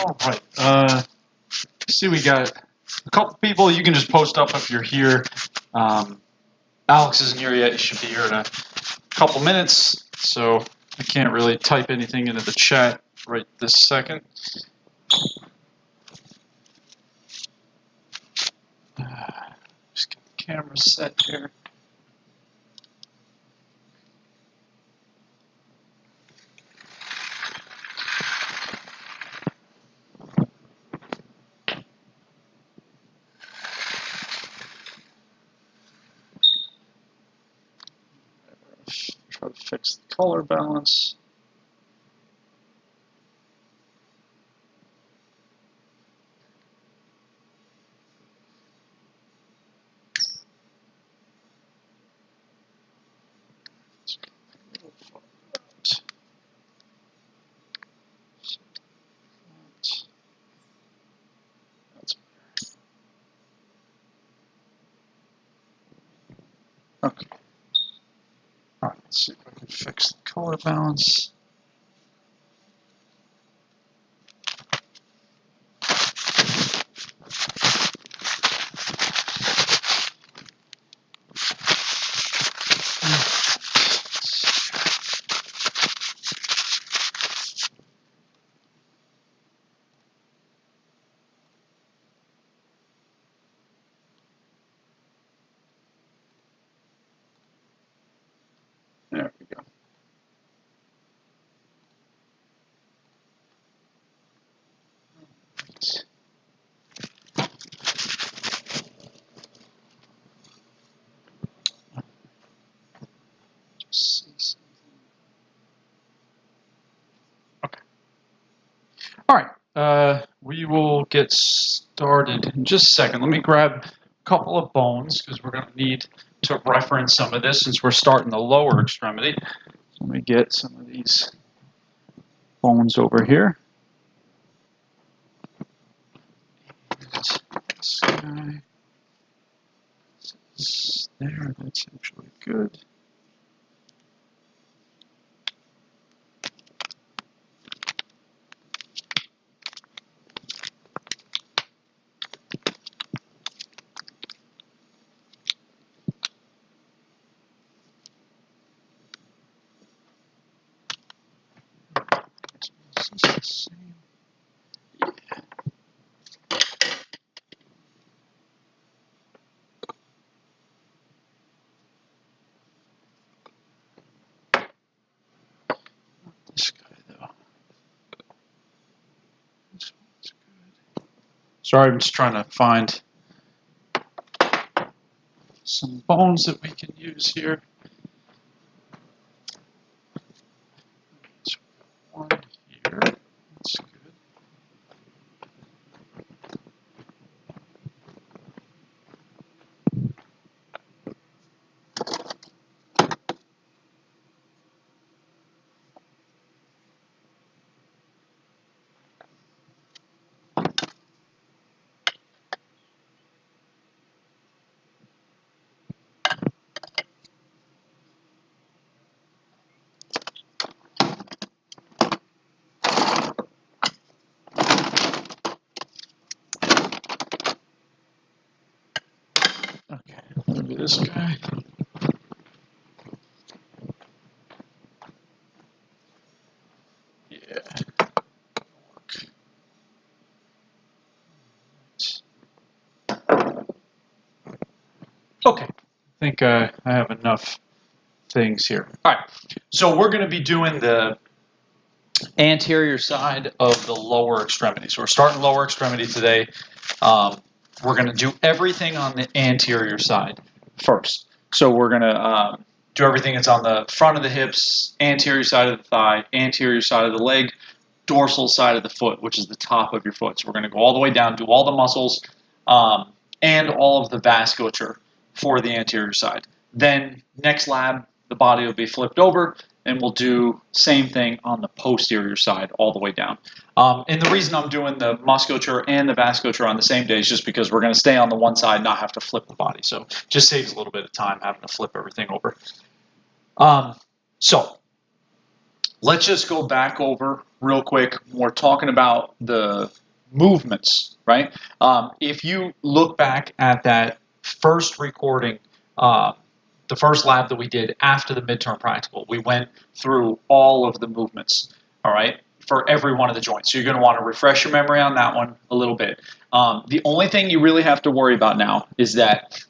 All right. See, we got a couple people. You can just post up if you're here. Alex isn't here yet. He should be here in a couple minutes. So I can't really type anything into the chat right this second. Just get the camera set here. Try to fix the color balance. Okay. All right, let's see if I can fix the color balance. There we go. Just see something. Okay. All right. We will get started in just a second. Let me grab a couple of bones because we're going to need to reference some of this since we're starting the lower extremity. So let me get some of these bones over here. This guy. There, that's actually good. Is this the same? Yeah. This guy, though. This one's good. Sorry, I'm just trying to find some bones that we can use here. So one here. That's good. Okay, maybe this guy. Yeah. Okay, I think I have enough things here. All right, so we're going to be doing the anterior side of the lower extremity. So we're starting lower extremity today. We're going to do everything on the anterior side first. So we're going to do everything that's on the front of the hips, anterior side of the thigh, anterior side of the leg, dorsal side of the foot, which is the top of your foot. So we're going to go all the way down, do all the muscles and all of the vasculature for the anterior side. Then next lab, the body will be flipped over, and we'll do same thing on the posterior side all the way down. And the reason I'm doing the musculature and the vasculature on the same day is just because we're going to stay on the one side, not have to flip the body. So it just saves a little bit of time having to flip everything over. So let's just go back over real quick, we're talking about the movements, right? If you look back at that first recording, the first lab that we did after the midterm practical, we went through all of the movements, all right, for every one of the joints. So you're going to want to refresh your memory on that one a little bit. The only thing you really have to worry about now is that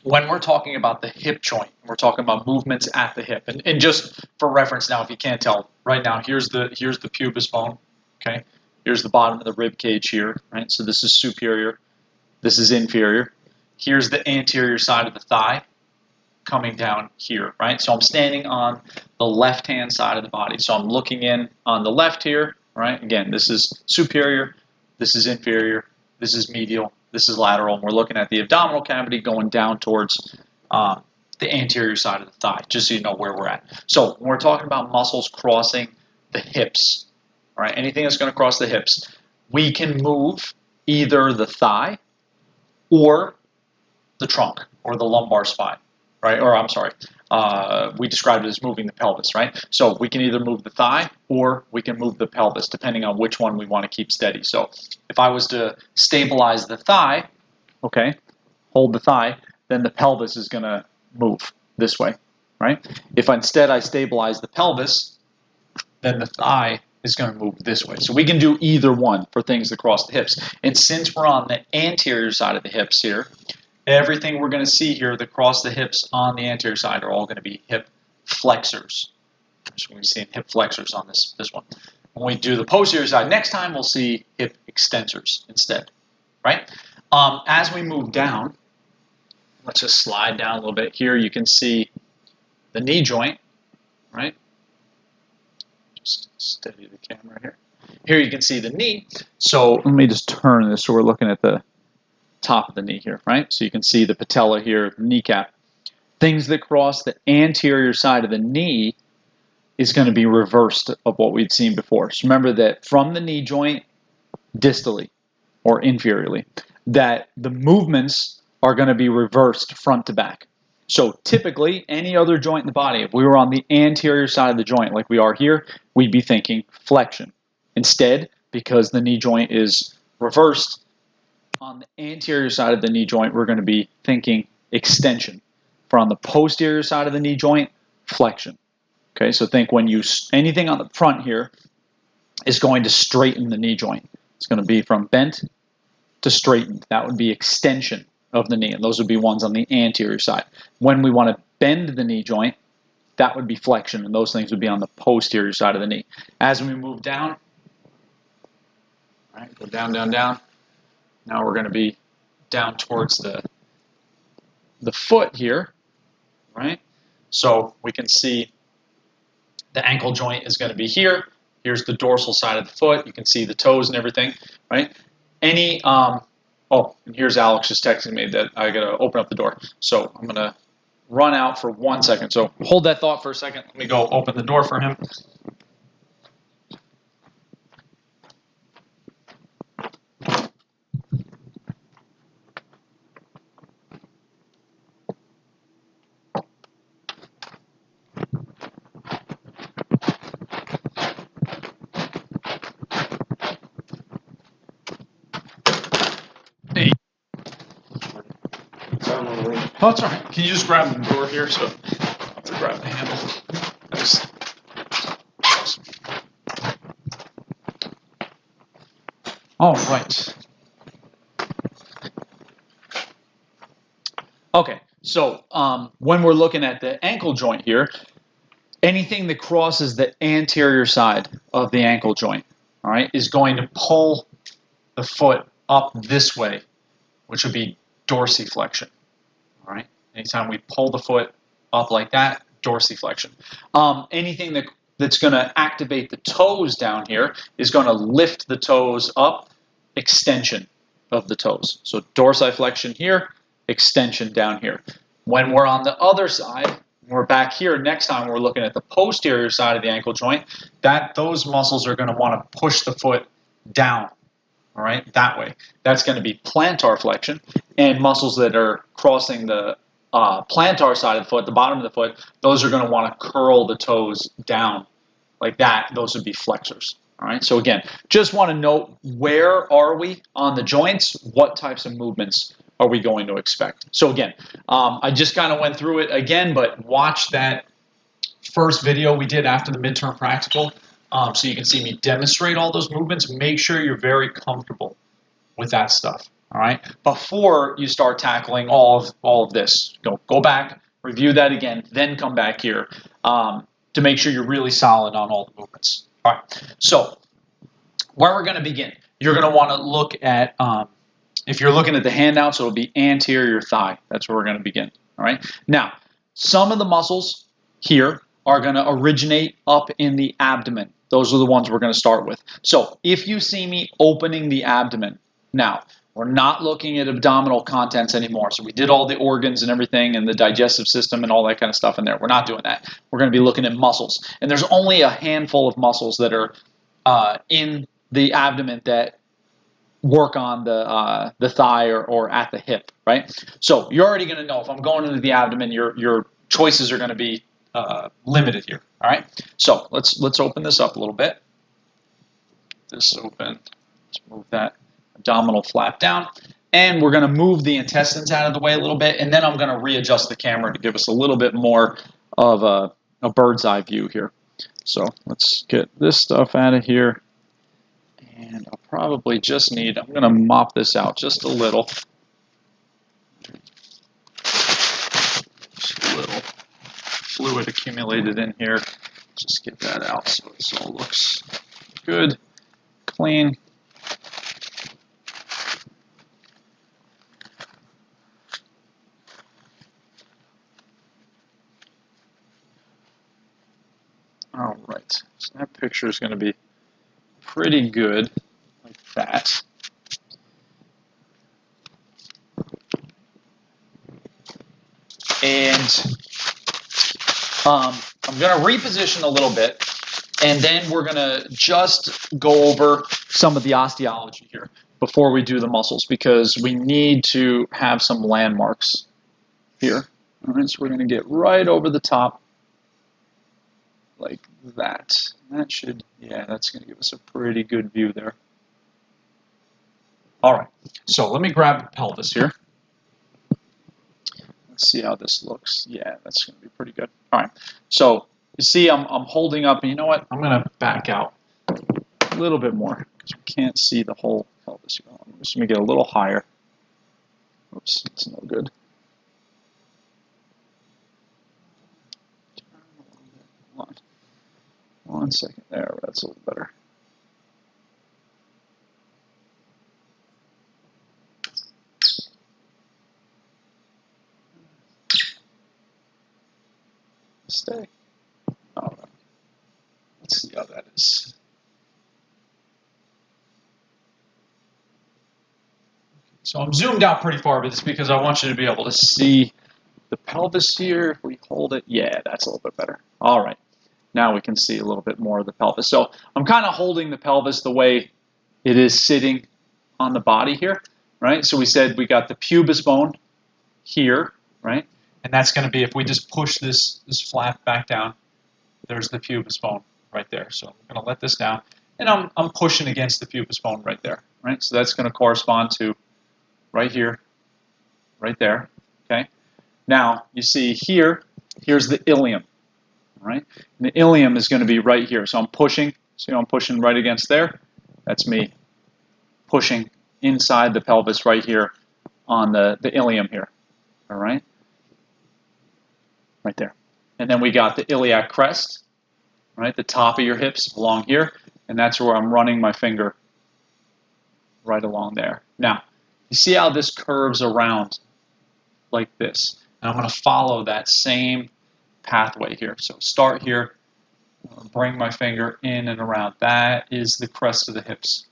when we're talking about the hip joint, we're talking about movements at the hip. And just for reference now, if you can't tell, right now, here's the pubis bone, okay? Here's the bottom of the rib cage here, right? So this is superior, this is inferior. Here's the anterior side of the thigh coming down here, right? So I'm standing on the left-hand side of the body. So I'm looking in on the left here, right? Again, this is superior, this is inferior, this is medial, this is lateral, and we're looking at the abdominal cavity going down towards the anterior side of the thigh, just so you know where we're at. So when we're talking about muscles crossing the hips, all right, anything that's going to cross the hips, we can move either the thigh or the trunk or the lumbar spine, right? Or I'm sorry, we described it as moving the pelvis, right? So we can either move the thigh or we can move the pelvis, depending on which one we want to keep steady. So if I was to stabilize the thigh, okay, hold the thigh, then the pelvis is going to move this way, right? If instead I stabilize the pelvis, then the thigh is going to move this way. So we can do either one for things that cross the hips. And since we're on the anterior side of the hips here, everything we're going to see here that cross the hips on the anterior side are all going to be hip flexors. So we're seeing hip flexors on this one. When we do the posterior side next time, we'll see hip extensors instead, right? As we move down, let's just slide down a little bit. Here you can see the knee joint, right? Just steady the camera here. Here you can see the knee. So let me just turn this so we're looking at the top of the knee here, right? So you can see the patella here, kneecap. Things that cross the anterior side of the knee is going to be reversed of what we'd seen before. So remember that from the knee joint, distally or inferiorly, that the movements are going to be reversed front to back. So typically, any other joint in the body, if we were on the anterior side of the joint like we are here, we'd be thinking flexion. Instead, because the knee joint is reversed, on the anterior side of the knee joint, we're going to be thinking extension. For on the posterior side of the knee joint, flexion. Okay, so think when you, anything on the front here is going to straighten the knee joint. It's going to be from bent to straightened. That would be extension of the knee, and those would be ones on the anterior side. When we want to bend the knee joint, that would be flexion, and those things would be on the posterior side of the knee. As we move down, all right, go down, down, down. Now we're going to be down towards the foot here, right? So we can see the ankle joint is going to be here. Here's the dorsal side of the foot. You can see the toes and everything, right? Any, oh, and here's Alex just texting me that I got to open up the door. So I'm going to run out for 1 second. So hold that thought for a second. Let me go open the door for him. Hey. Oh, that's all right. Can you just grab the door here? So I have to grab the handle. Thanks. Awesome. All right. Okay, so when we're looking at the ankle joint here, anything that crosses the anterior side of the ankle joint, all right, is going to pull the foot up this way, which would be dorsiflexion. All right, anytime we pull the foot up like that, dorsiflexion. Anything that's going to activate the toes down here is going to lift the toes up, extension of the toes. So dorsiflexion here, extension down here. When we're on the other side, we're back here, next time we're looking at the posterior side of the ankle joint, those muscles are going to want to push the foot down, all right, that way. That's going to be plantar flexion, and muscles that are crossing the plantar side of the foot, the bottom of the foot, those are going to want to curl the toes down like that, those would be flexors. All right, so again, just want to note, where are we on the joints? What types of movements are we going to expect? So again, I just kind of went through it again, but watch that first video we did after the midterm practical, so you can see me demonstrate all those movements. Make sure you're very comfortable with that stuff, all right? Before you start tackling all of this, go back, review that again, then come back here to make sure you're really solid on all the movements. All right, so where we're going to begin, you're going to want to look at, if you're looking at the handouts, it'll be anterior thigh. That's where we're going to begin. All right. Now, some of the muscles here are going to originate up in the abdomen. Those are the ones we're going to start with. So if you see me opening the abdomen, now, we're not looking at abdominal contents anymore. So we did all the organs and everything and the digestive system and all that kind of stuff in there. We're not doing that. We're going to be looking at muscles. And there's only a handful of muscles that are in the abdomen that work on the thigh or at the hip, right? So you're already going to know if I'm going into the abdomen, your choices are going to be limited here, all right? So let's open this up a little bit. This open. Let's move that abdominal flap down, and we're going to move the intestines out of the way a little bit, and then I'm going to readjust the camera to give us a little bit more of a bird's eye view here. So let's get this stuff out of here, and I'll probably just need, I'm going to mop this out just a little. Just a little fluid accumulated in here. Just get that out so this all looks good, clean. All right, so that picture is going to be pretty good, like that. And I'm going to reposition a little bit, and then we're going to just go over some of the osteology here before we do the muscles, because we need to have some landmarks here. All right, so we're going to get right over the top like that. That should, yeah, that's going to give us a pretty good view there. All right, so let me grab the pelvis here. Let's see how this looks. Yeah, that's going to be pretty good. All right, so you see I'm holding up, and you know what? I'm going to back out a little bit more because we can't see the whole pelvis. I'm just going to get a little higher. Oops, it's no good. One second there, that's a little better. Stay. All right. Let's see how that is. So I'm zoomed out pretty far, but it's because I want you to be able to see the pelvis here. If we hold it, yeah, that's a little bit better. All right. Now we can see a little bit more of the pelvis. So I'm kind of holding the pelvis the way it is sitting on the body here, right? So we said we got the pubis bone here, right? And that's going to be, if we just push this flap back down, there's the pubis bone right there. So I'm going to let this down, and I'm pushing against the pubis bone right there, right? So that's going to correspond to right here, right there, okay? Now, you see here, here's the ilium. Right? And the ilium is going to be right here. So I'm pushing. See how I'm pushing right against there? That's me pushing inside the pelvis right here on the ilium here. All right? Right there. And then we got the iliac crest, right? The top of your hips along here. And that's where I'm running my finger right along there. Now, you see how this curves around like this? And I'm going to follow that same pathway here. So start here, bring my finger in and around. That is the crest of the hips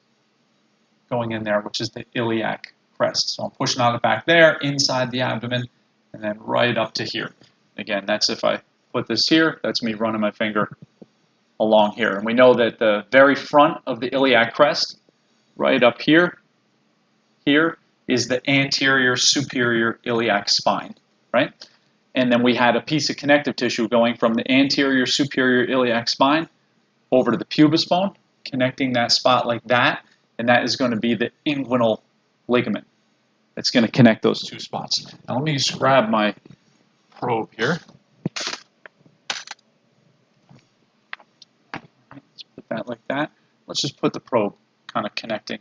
going in there, which is the iliac crest. So I'm pushing on it back there, inside the abdomen, and then right up to here. Again, that's if I put this here, that's me running my finger along here. And we know that the very front of the iliac crest, right up here, is the anterior superior iliac spine, right? And then we had a piece of connective tissue going from the anterior superior iliac spine over to the pubis bone, connecting that spot like that, and that is going to be the inguinal ligament. It's going to connect those two spots. Now let me just grab my probe here. Let's put that like that. Let's just put the probe kind of connecting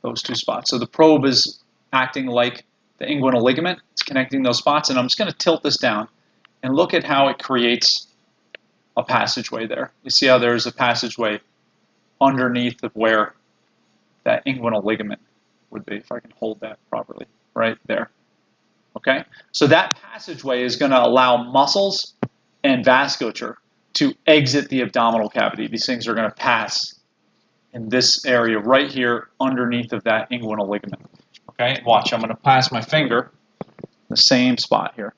those two spots. So the probe is acting like the inguinal ligament. It's connecting those spots, and I'm just going to tilt this down and look at how it creates a passageway there. You see how there's a passageway underneath of where that inguinal ligament would be, if I can hold that properly, right there. Okay, so that passageway is going to allow muscles and vasculature to exit the abdominal cavity. These things are going to pass in this area right here underneath of that inguinal ligament. Okay, watch, I'm going to pass my finger in the same spot here.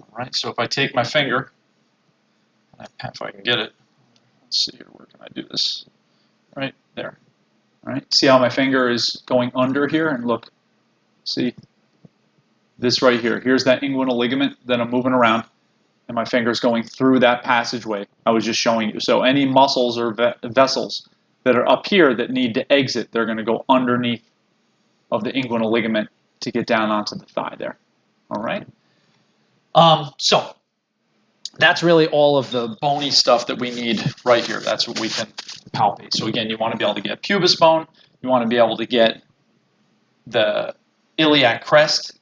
All right, so if I take my finger, if I can get it, let's see here, where can I do this? Right there. All right, see how my finger is going under here? And look, see this right here. Here's that inguinal ligament that I'm moving around, and my finger is going through that passageway I was just showing you. So any muscles or vessels that are up here that need to exit, they're going to go underneath of the inguinal ligament to get down onto the thigh there. All right. So that's really all of the bony stuff that we need right here. That's what we can palpate. So again, you want to be able to get pubis bone. You want to be able to get the iliac crest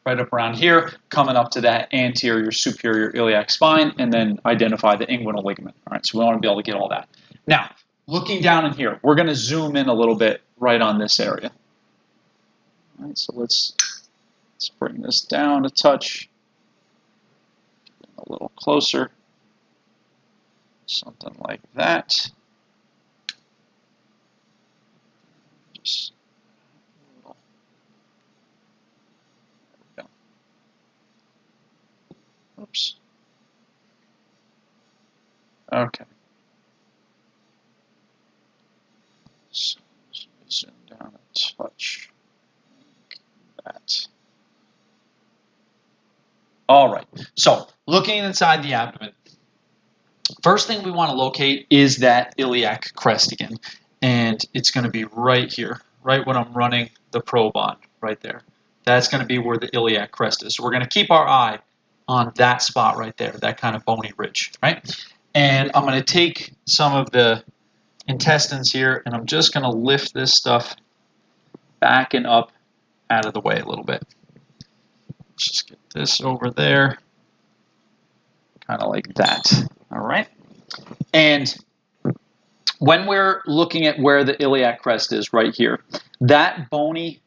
right up around here, coming up to that anterior superior iliac spine, and then identify the inguinal ligament. All right, so we want to be able to get all that. Now, looking down in here, we're going to zoom in a little bit right on this area. All right, so let's bring this down a touch. A little closer, something like that. Just a little. There we go. Oops. Okay. So zoom down a touch. Like that. All right. So looking inside the abdomen, first thing we want to locate is that iliac crest again. And it's going to be right here, right when I'm running the probe on, right there. That's going to be where the iliac crest is. So we're going to keep our eye on that spot right there, that kind of bony ridge, right? And I'm going to take some of the intestines here, and I'm just going to lift this stuff back and up out of the way a little bit. Let's just get this over there, kind of like that, all right? And when we're looking at where the iliac crest is right here, that bony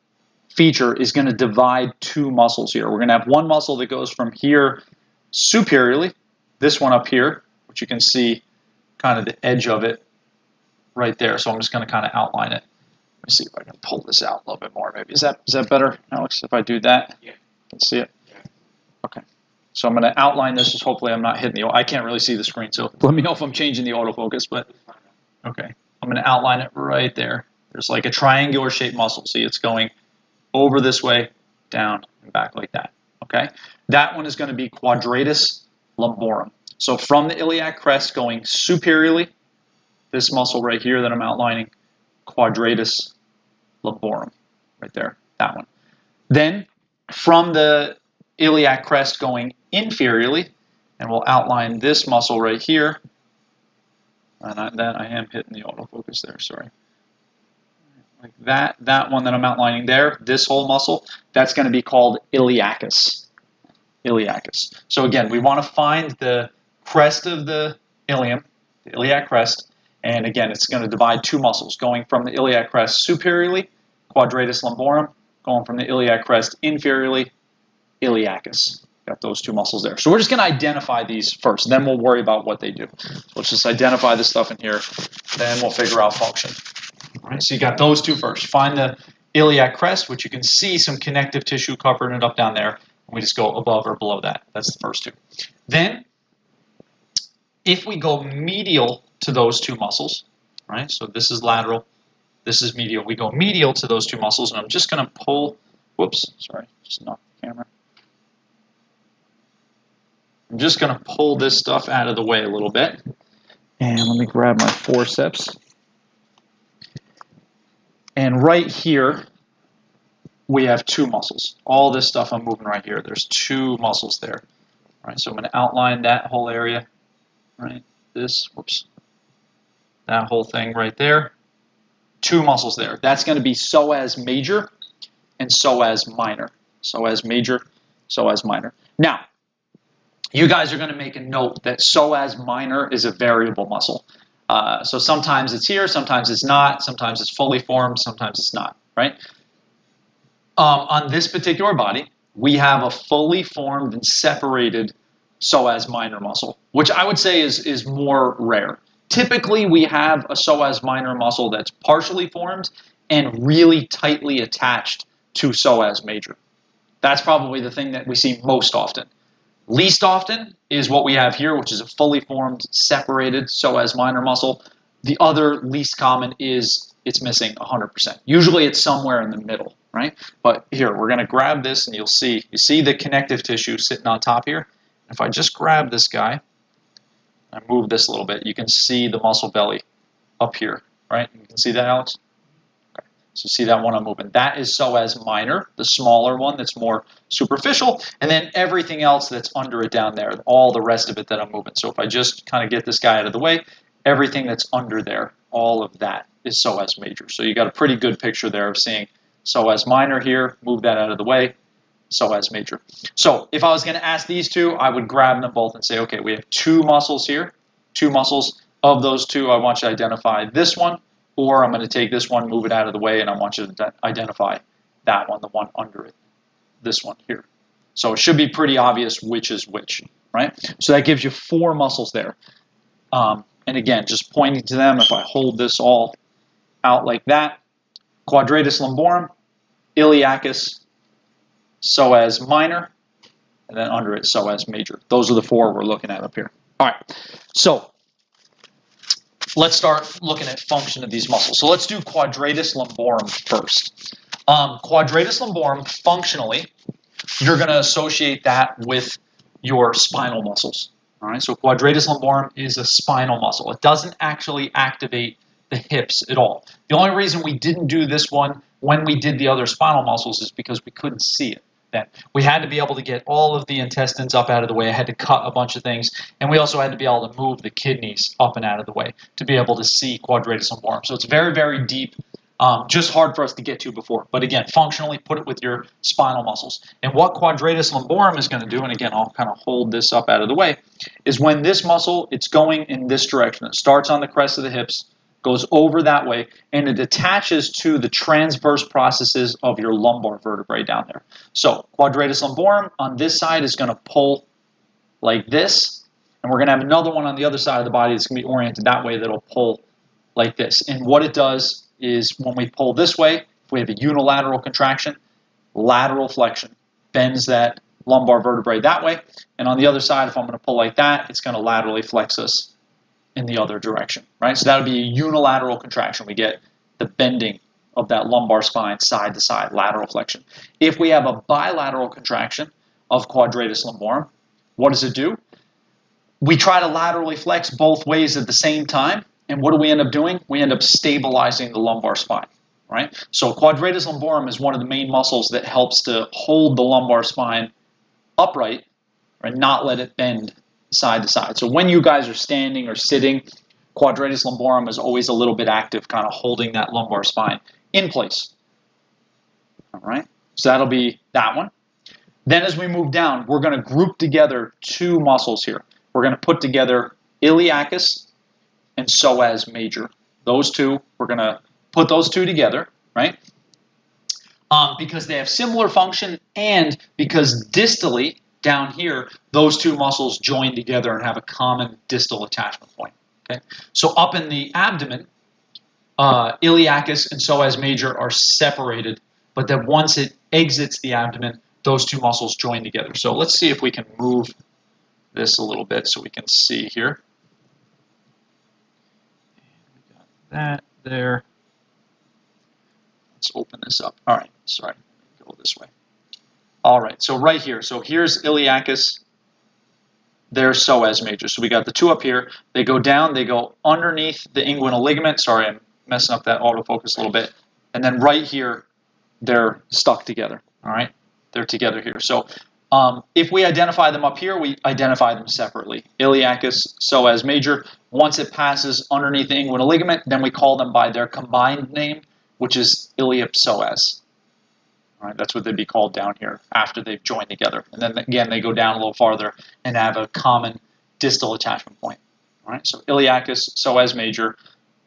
feature is going to divide two muscles here. We're going to have one muscle that goes from here superiorly, this one up here, which you can see kind of the edge of it right there. So I'm just going to kind of outline it. Let me see if I can pull this out a little bit more maybe. Is that better, Alex, if I do that? Yeah. You can see it? Yeah. Okay. So I'm going to outline this. Just hopefully I'm not hitting the, I can't really see the screen, so let me know if I'm changing the autofocus, but okay. I'm going to outline it right there. There's like a triangular shaped muscle. See, it's going over this way, down, and back like that. Okay? That one is going to be quadratus lumborum. So from the iliac crest going superiorly, this muscle right here that I'm outlining, quadratus lumborum, right there, that one. Then from the iliac crest going inferiorly, and we'll outline this muscle right here, and then I am hitting the autofocus there, sorry. Like that one that I'm outlining there, this whole muscle, that's going to be called iliacus. Iliacus. So again, we want to find the crest of the ilium, the iliac crest, and again, it's going to divide two muscles, going from the iliac crest superiorly, quadratus lumborum, going from the iliac crest inferiorly, iliacus. Got those two muscles there. So we're just going to identify these first, then we'll worry about what they do. So let's just identify this stuff in here, then we'll figure out function. All right, so you got those two first. Find the iliac crest, which you can see some connective tissue covering it up down there. We just go above or below that. That's the first two. Then, if we go medial to those two muscles, right? So this is lateral, this is medial. We go medial to those two muscles, and I'm just going to pull, whoops, sorry, just knocked the camera. I'm just going to pull this stuff out of the way a little bit. And let me grab my forceps. And right here, we have two muscles. All this stuff I'm moving right here, there's two muscles there. All right, so I'm going to outline that whole area. Right, that whole thing right there. Two muscles there. That's going to be psoas major and psoas minor. Psoas major, psoas minor. Now, you guys are going to make a note that psoas minor is a variable muscle. So sometimes it's here, sometimes it's not, sometimes it's fully formed, sometimes it's not, right? On this particular body, we have a fully formed and separated psoas minor muscle, which I would say is more rare. Typically, we have a psoas minor muscle that's partially formed and really tightly attached to psoas major. That's probably the thing that we see most often. Least often is what we have here, which is a fully formed, separated psoas minor muscle. The other least common is it's missing 100%. Usually it's somewhere in the middle, right? But here, we're going to grab this and you see the connective tissue sitting on top here. If I just grab this guy and move this a little bit, you can see the muscle belly up here, right? You can see that, Alex? Okay. So see that one I'm moving. That is psoas minor, the smaller one that's more superficial, and then everything else that's under it down there, all the rest of it that I'm moving. So if I just kind of get this guy out of the way, everything that's under there, all of that is psoas major. So you got a pretty good picture there of seeing psoas minor here, move that out of the way, psoas major. So if I was going to ask these two, I would grab them both and say, okay, we have two muscles here, two muscles. Of those two, I want you to identify this one, or I'm going to take this one, move it out of the way, and I want you to identify that one, the one under it, this one here. So it should be pretty obvious which is which, right? So that gives you four muscles there. And again, just pointing to them, if I hold this all out like that, quadratus lumborum, iliacus, psoas minor, and then under it, psoas major. Those are the four we're looking at up here. All right, so let's start looking at function of these muscles. So let's do quadratus lumborum first. Quadratus lumborum, functionally, you're going to associate that with your spinal muscles. All right, so quadratus lumborum is a spinal muscle. It doesn't actually activate the hips at all. The only reason we didn't do this one when we did the other spinal muscles is because we couldn't see it then. We had to be able to get all of the intestines up out of the way. I had to cut a bunch of things, and we also had to be able to move the kidneys up and out of the way to be able to see quadratus lumborum. So it's very, very deep. Just hard for us to get to before. But again, functionally, put it with your spinal muscles. And what quadratus lumborum is going to do, and again, I'll kind of hold this up out of the way, is when this muscle, it's going in this direction. It starts on the crest of the hips, goes over that way, and it attaches to the transverse processes of your lumbar vertebrae down there. So quadratus lumborum on this side is going to pull like this, and we're going to have another one on the other side of the body that's going to be oriented that way that'll pull like this. And what it does is when we pull this way, if we have a unilateral contraction, lateral flexion bends that lumbar vertebrae that way. And on the other side, if I'm going to pull like that, it's going to laterally flex us in the other direction, right? So that would be a unilateral contraction. We get the bending of that lumbar spine side to side, lateral flexion. If we have a bilateral contraction of quadratus lumborum, what does it do? We try to laterally flex both ways at the same time. And what do we end up doing? We end up stabilizing the lumbar spine, right? So quadratus lumborum is one of the main muscles that helps to hold the lumbar spine upright and not let it bend side to side. So when you guys are standing or sitting, quadratus lumborum is always a little bit active, kind of holding that lumbar spine in place. All right, so that'll be that one. Then as we move down, we're going to group together two muscles here. We're going to put together iliacus and psoas major. Those two, we're going to put those two together, right? Because they have similar function and because distally, down here, those two muscles join together and have a common distal attachment point. Okay? So up in the abdomen, iliacus and psoas major are separated, but then once it exits the abdomen, those two muscles join together. So let's see if we can move this a little bit so we can see here. That there. Let's open this up. All right, sorry, go this way. All right, so right here. So here's iliacus they're psoas major. So we got the two up here. They go down, they go underneath the inguinal ligament. Sorry, I'm messing up that autofocus a little bit. And then right here, they're stuck together. All right, they're together here. So if we identify them up here, we identify them separately. Iliacus, psoas major. Once it passes underneath the inguinal ligament, then we call them by their combined name, which is iliopsoas. All right, that's what they'd be called down here after they've joined together. And then again, they go down a little farther and have a common distal attachment point. All right, so iliacus, psoas major,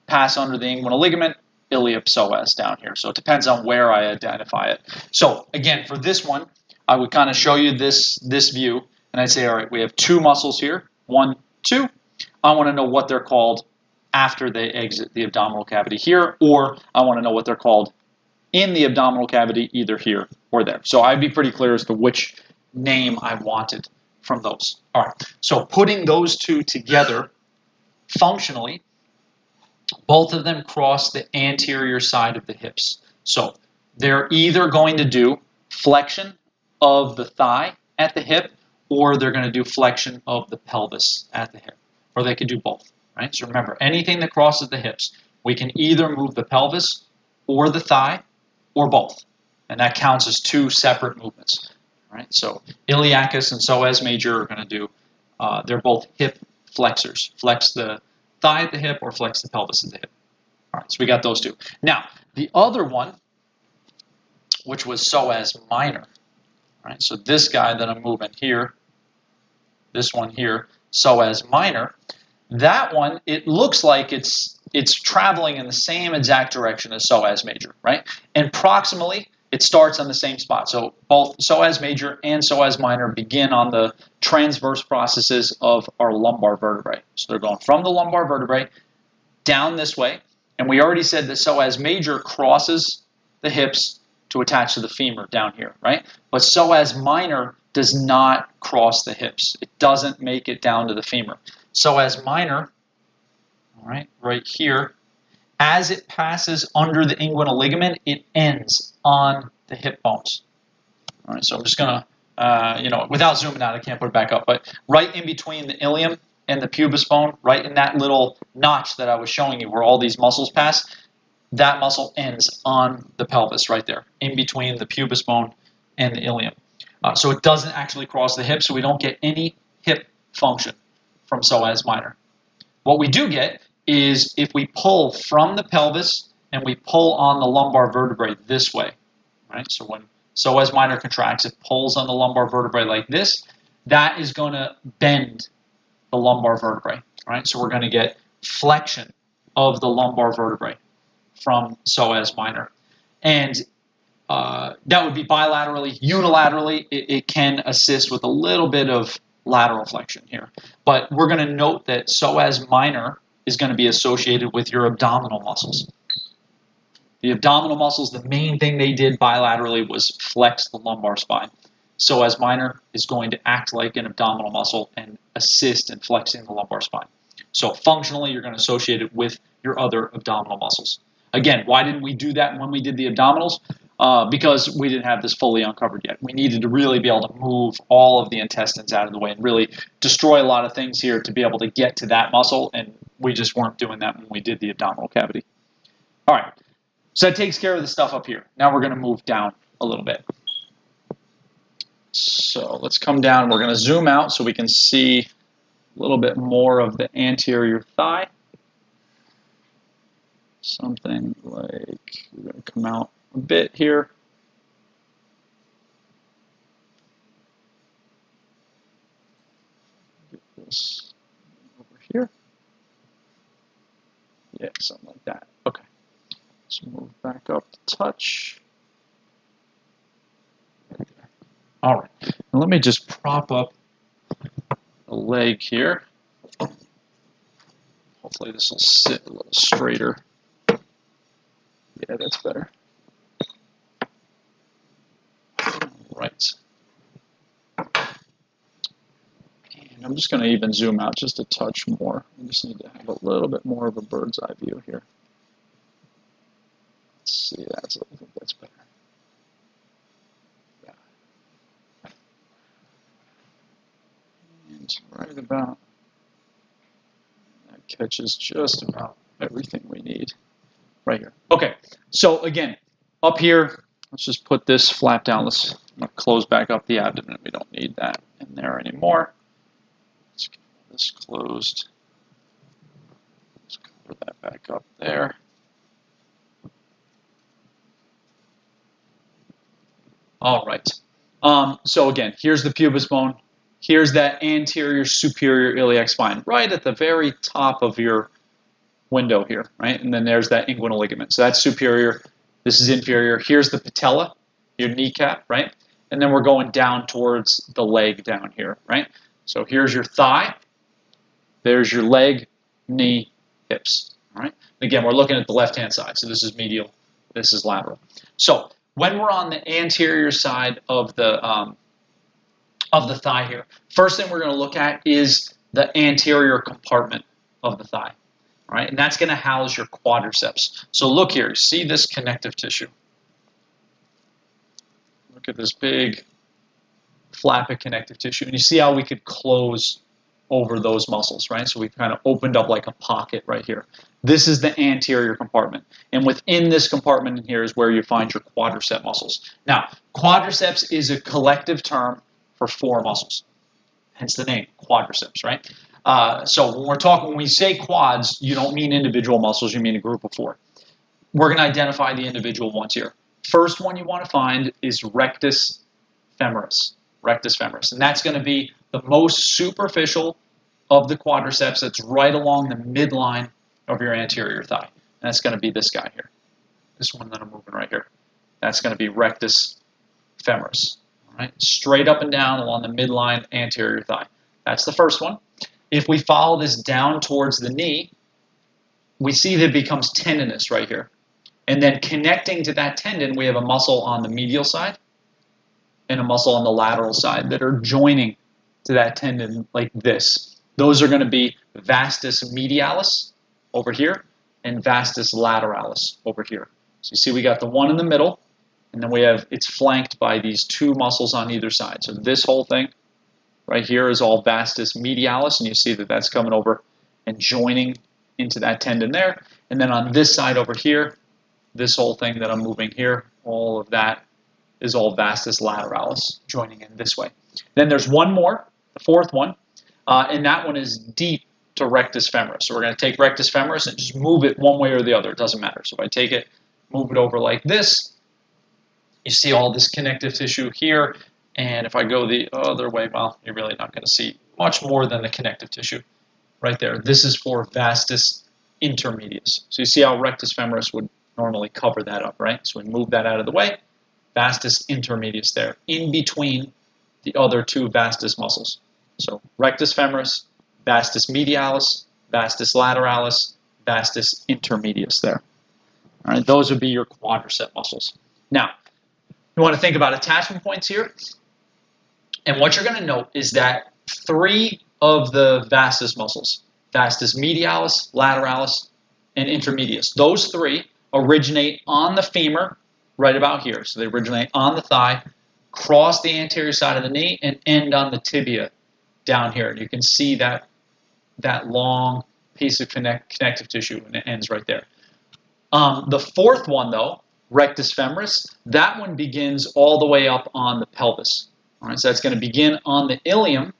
pass under the inguinal ligament, iliopsoas down here. So it depends on where I identify it. So again, for this one, I would kind of show you this view, and I'd say, all right, we have two muscles here, 1, 2. I want to know what they're called after they exit the abdominal cavity here, or I want to know what they're called in the abdominal cavity, either here or there. So I'd be pretty clear as to which name I wanted from those. All right, so putting those two together, functionally, both of them cross the anterior side of the hips. So they're either going to do flexion of the thigh at the hip, or they're going to do flexion of the pelvis at the hip, or they could do both. Right? So remember, anything that crosses the hips, we can either move the pelvis or the thigh, or both, and that counts as two separate movements. Right? So iliacus and psoas major are going to do, they're both hip flexors. Flex the thigh at the hip or flex the pelvis at the hip. All right, so we got those two. Now, the other one, which was psoas minor, right? So this guy that I'm moving here, this one here, psoas minor, that one, it looks like it's traveling in the same exact direction as psoas major, right? And proximally, it starts on the same spot. So both psoas major and psoas minor begin on the transverse processes of our lumbar vertebrae. So they're going from the lumbar vertebrae down this way. And we already said that psoas major crosses the hips to attach to the femur down here, right? But psoas minor does not cross the hips. It doesn't make it down to the femur. Psoas minor, all right, right here, as it passes under the inguinal ligament, it ends on the hip bones. All right, so I'm just going to, without zooming out, I can't put it back up, but right in between the ilium and the pubis bone, right in that little notch that I was showing you where all these muscles pass, that muscle ends on the pelvis right there, in between the pubis bone and the ilium. So it doesn't actually cross the hip, so we don't get any hip function from psoas minor. What we do get is if we pull from the pelvis and we pull on the lumbar vertebrae this way, right? So when psoas minor contracts, it pulls on the lumbar vertebrae like this, that is going to bend the lumbar vertebrae, right? So we're going to get flexion of the lumbar vertebrae from psoas minor. And that would be bilaterally. Unilaterally, it can assist with a little bit of lateral flexion here. But we're going to note that psoas minor is going to be associated with your abdominal muscles. The abdominal muscles, the main thing they did bilaterally was flex the lumbar spine. Psoas minor is going to act like an abdominal muscle and assist in flexing the lumbar spine. So functionally, you're going to associate it with your other abdominal muscles. Again, why didn't we do that when we did the abdominals? Because we didn't have this fully uncovered yet. We needed to really be able to move all of the intestines out of the way and really destroy a lot of things here to be able to get to that muscle, and we just weren't doing that when we did the abdominal cavity. All right, so that takes care of the stuff up here. Now we're going to move down a little bit. So let's come down. We're going to zoom out so we can see a little bit more of the anterior thigh. Something like, we're going to come out a bit here. Get this over here. Yeah, something like that. Okay. Let's move back up to touch. Right there. All right. Now let me just prop up the leg here. Hopefully this will sit a little straighter. Yeah, that's better. Right. And I'm just going to even zoom out just a touch more. I just need to have a little bit more of a bird's eye view here. Let's see, I think that's better. Yeah. And right right about, that catches just about everything we need right here. Okay, so again, up here, let's just put this flap down. Let's close back up the abdomen. We don't need that in there anymore. Let's get this closed. Let's cover that back up there. All right. So again, here's the pubis bone. Here's that anterior superior iliac spine, right at the very top of your window here, right? And then there's that inguinal ligament. So that's superior. This is inferior. Here's the patella, your kneecap, right? And then we're going down towards the leg down here, right? So here's your thigh. There's your leg, knee, hips, all right? Again, we're looking at the left-hand side. So this is medial. This is lateral. So when we're on the anterior side of the thigh here, first thing we're going to look at is the anterior compartment of the thigh. All right, and that's going to house your quadriceps. So look here, see this connective tissue. Look at this big flap of connective tissue, and you see how we could close over those muscles, right? So we kind of opened up like a pocket right here. This is the anterior compartment, and within this compartment in here is where you find your quadricep muscles. Now, quadriceps is a collective term for 4 muscles, hence the name, quadriceps, right? So when we say quads, you don't mean individual muscles, you mean a group of 4. We're going to identify the individual ones here. First one you want to find is rectus femoris. Rectus femoris. And that's going to be the most superficial of the quadriceps. That's right along the midline of your anterior thigh. And that's going to be this guy here. This one that I'm moving right here. That's going to be rectus femoris. All right? Straight up and down along the midline anterior thigh. That's the first one. If we follow this down towards the knee, we see that it becomes tendinous right here. And then connecting to that tendon, we have a muscle on the medial side and a muscle on the lateral side that are joining to that tendon like this. Those are going to be vastus medialis over here and vastus lateralis over here. So you see we got the one in the middle, and then we have, it's flanked by these 2 muscles on either side. So this whole thing right here is all vastus medialis, and you see that that's coming over and joining into that tendon there. And then on this side over here, this whole thing that I'm moving here, all of that is all vastus lateralis joining in this way. Then there's one more, the 4th one, and that one is deep to rectus femoris. So we're going to take rectus femoris and just move it one way or the other. It doesn't matter. So if I take it, move it over like this, you see all this connective tissue here. And if I go the other way, well, you're really not going to see much more than the connective tissue right there. This is for vastus intermedius. So you see how rectus femoris would normally cover that up, right? So we move that out of the way. Vastus intermedius there, in between the other 2 vastus muscles. So rectus femoris, vastus medialis, vastus lateralis, vastus intermedius there. All right, those would be your quadricep muscles. Now, you want to think about attachment points here. And what you're going to note is that 3 of the vastus muscles, vastus medialis, lateralis, and intermedius, those 3 originate on the femur right about here. So they originate on the thigh, cross the anterior side of the knee, and end on the tibia down here. You can see that long piece of connective tissue, and it ends right there. The 4th one, though, rectus femoris, that one begins all the way up on the pelvis. All right, so that's going to begin on the ilium,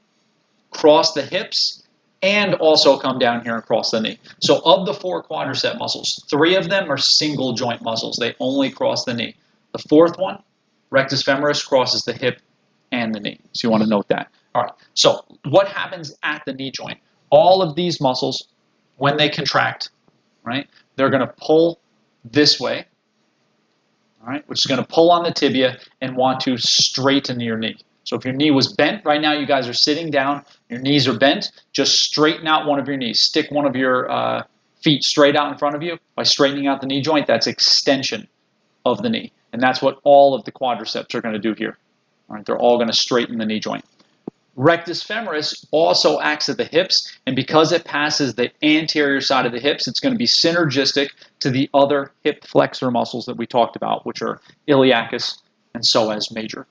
cross the hips, and also come down here and cross the knee. So of the 4 quadricep muscles, 3 of them are single joint muscles. They only cross the knee. The 4th one, rectus femoris, crosses the hip and the knee. So you want to note that. All right, so what happens at the knee joint? All of these muscles, when they contract, right, they're going to pull this way, all right, which is going to pull on the tibia and want to straighten your knee. So if your knee was bent, right now you guys are sitting down, your knees are bent, just straighten out one of your knees. Stick one of your feet straight out in front of you. By straightening out the knee joint, that's extension of the knee. And that's what all of the quadriceps are going to do here. All right, they're all going to straighten the knee joint. Rectus femoris also acts at the hips, and because it passes the anterior side of the hips, it's going to be synergistic to the other hip flexor muscles that we talked about, which are iliacus and psoas major.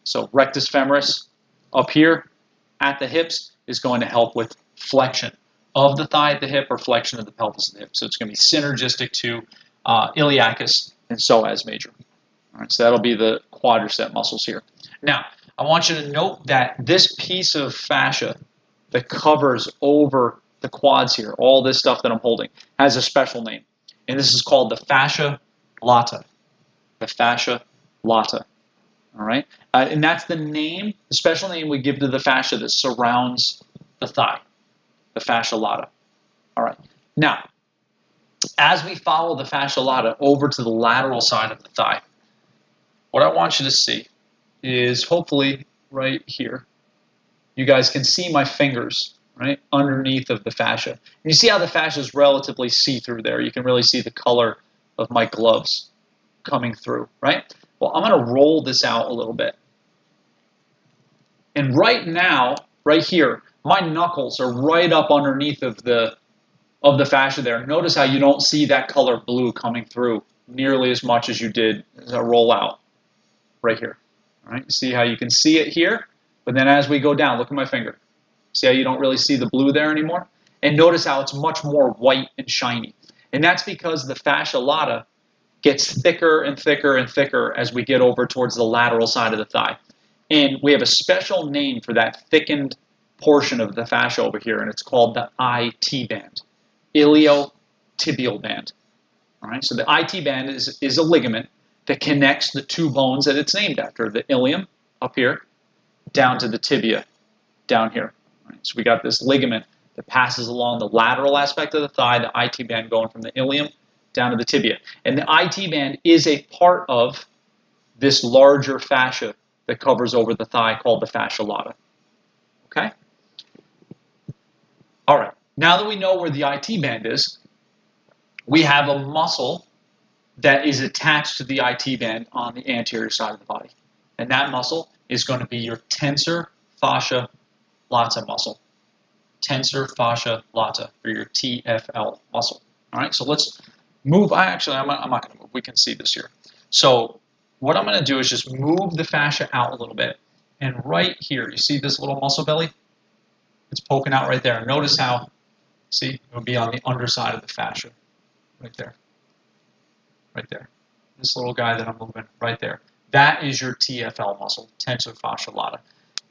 So rectus femoris up here at the hips is going to help with flexion of the thigh at the hip or flexion of the pelvis at the hip. So it's going to be synergistic to iliacus and psoas major. All right, so that'll be the quadricep muscles here. Now, I want you to note that this piece of fascia that covers over the quads here, all this stuff that I'm holding, has a special name. And this is called the fascia lata. The fascia lata. All right? And that's the name, the special name we give to the fascia that surrounds the thigh. The fascia lata. All right. Now, as we follow the fascia lata over to the lateral side of the thigh, what I want you to see is hopefully right here. You guys can see my fingers, right, underneath of the fascia. And you see how the fascia is relatively see-through there. You can really see the color of my gloves coming through, right? Well, I'm going to roll this out a little bit. And right now, right here, my knuckles are right up underneath of the fascia there. Notice how you don't see that color blue coming through nearly as much as you did as I roll out right here. All right, see how you can see it here, but then as we go down, look at my finger. See how you don't really see the blue there anymore? And notice how it's much more white and shiny. And that's because the fascia lata gets thicker and thicker and thicker as we get over towards the lateral side of the thigh. And we have a special name for that thickened portion of the fascia over here, and it's called the IT band, iliotibial band. All right, so the IT band is a ligament that connects the two bones that it's named after, the ilium up here, down to the tibia down here. All right, so we got this ligament that passes along the lateral aspect of the thigh, the IT band going from the ilium down to the tibia. And the IT band is a part of this larger fascia that covers over the thigh called the fascia lata. Okay? All right, now that we know where the IT band is, we have a muscle that is attached to the IT band on the anterior side of the body. And that muscle is going to be your tensor fascia lata muscle. Tensor fascia lata, or your TFL muscle. All right, so let's move. Actually, I'm not going to move. We can see this here. So what I'm going to do is just move the fascia out a little bit. And right here, you see this little muscle belly? It's poking out right there. Notice how, see, it would be on the underside of the fascia. Right there. Right there. This little guy that I'm moving right there. That is your TFL muscle, tensor fascia lata.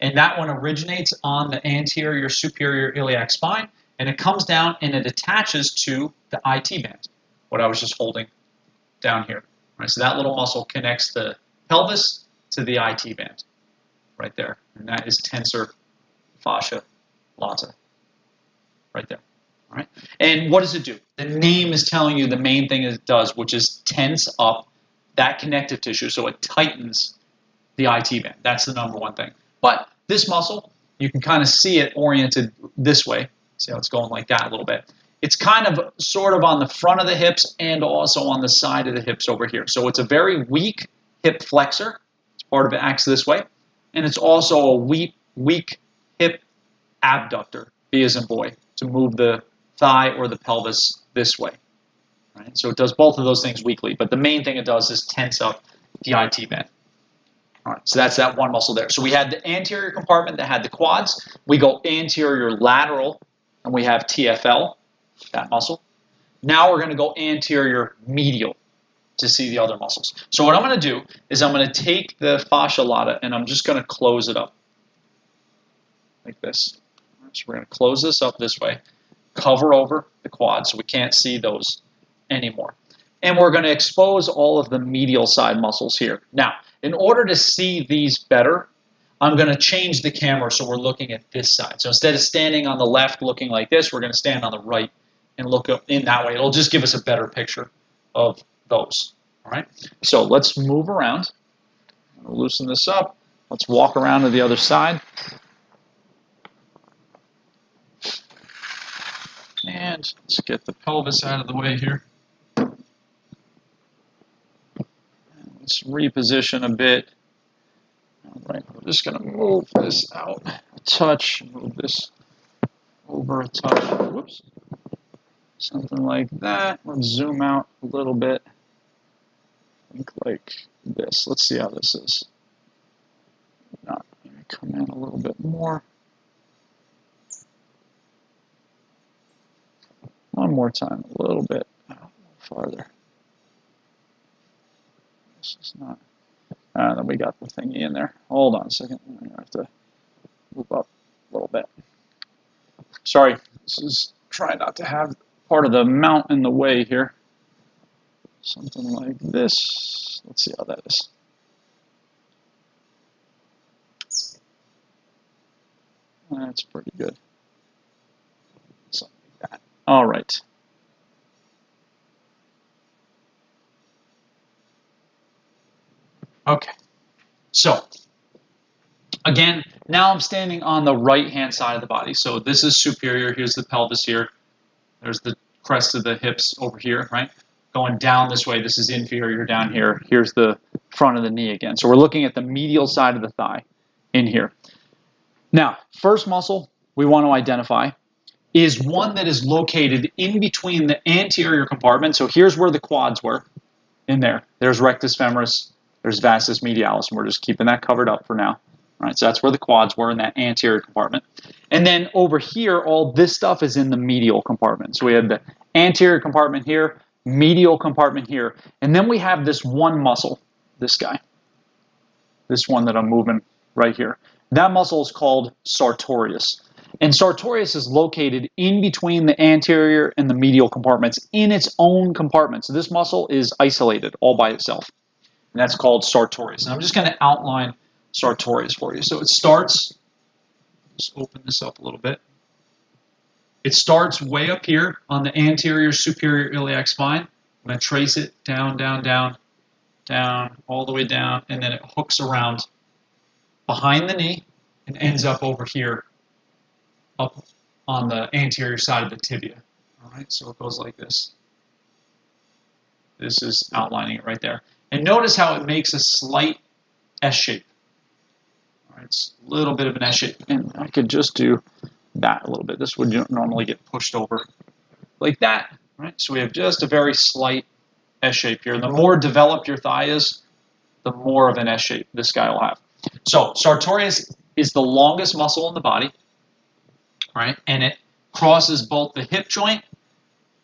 And that one originates on the anterior superior iliac spine, and it comes down and it attaches to the IT band, what I was just holding down here. Right, so that little muscle connects the pelvis to the IT band right there. And that is tensor fascia lata right there. All right. And what does it do? The name is telling you the main thing it does, which is tense up that connective tissue, so it tightens the IT band. That's the number one thing. But this muscle, you can kind of see it oriented this way. See how it's going like that a little bit. It's kind of sort of on the front of the hips and also on the side of the hips over here. So it's a very weak hip flexor. Part of it acts this way. And it's also a weak hip abductor, B as in boy, to move the thigh or the pelvis this way. Right? So it does both of those things weakly. But the main thing it does is tense up the IT band. All right, so that's that one muscle there. So we had the anterior compartment that had the quads. We go anterior lateral, and we have TFL, that muscle. Now we're going to go anterior medial to see the other muscles. So what I'm going to do is I'm going to take the fascia lata, and I'm just going to close it up like this. So we're going to close this up this way, cover over the quads so we can't see those anymore. And we're going to expose all of the medial side muscles here. Now, in order to see these better, I'm going to change the camera so we're looking at this side. So instead of standing on the left looking like this, we're going to stand on the right and look up in that way. It'll just give us a better picture of those. All right. So let's move around. Loosen this up. Let's walk around to the other side. And let's get the pelvis out of the way here. Let's reposition a bit. All right, we're just going to move this out a touch, move this over a touch. Whoops. Something like that. Let's zoom out a little bit. Think like this. Let's see how this is. Not going to come in a little bit more. one more time, a little bit farther. This is not. Then we got the thingy in there. Hold on a second. I have to move up a little bit. Sorry, this is trying not to have part of the mount in the way here. Something like this. Let's see how that is. That's pretty good. Something like that. All right. Okay. So, again, now I'm standing on the right-hand side of the body. So this is superior. Here's the pelvis here. There's the crest of the hips over here, right? Going down this way. This is inferior down here. Here's the front of the knee again. So we're looking at the medial side of the thigh in here. Now, first muscle we want to identify is one that is located in between the anterior compartment. So here's where the quads were, in there. There's rectus femoris, there's vastus medialis, and we're just keeping that covered up for now. All right, so that's where the quads were, in that anterior compartment. And then over here, all this stuff is in the medial compartment. So we have the anterior compartment here, medial compartment here, and then we have this one muscle, this guy, this one that I'm moving right here. That muscle is called sartorius. And sartorius is located in between the anterior and the medial compartments in its own compartment. So this muscle is isolated all by itself. And that's called sartorius. And I'm just going to outline sartorius for you. So it starts, just open this up a little bit. It starts way up here on the anterior superior iliac spine. I'm going to trace it down, down, down, down, all the way down, and then it hooks around behind the knee and ends up over here, up on the anterior side of the tibia. All right, so it goes like this. This is outlining it right there. And notice how it makes a slight S shape. All right, it's a little bit of an S shape. And I could just do that a little bit. This would normally get pushed over like that. Right? So we have just a very slight S shape here. The more developed your thigh is, the more of an S shape this guy will have. So sartorius is the longest muscle in the body, right? And it crosses both the hip joint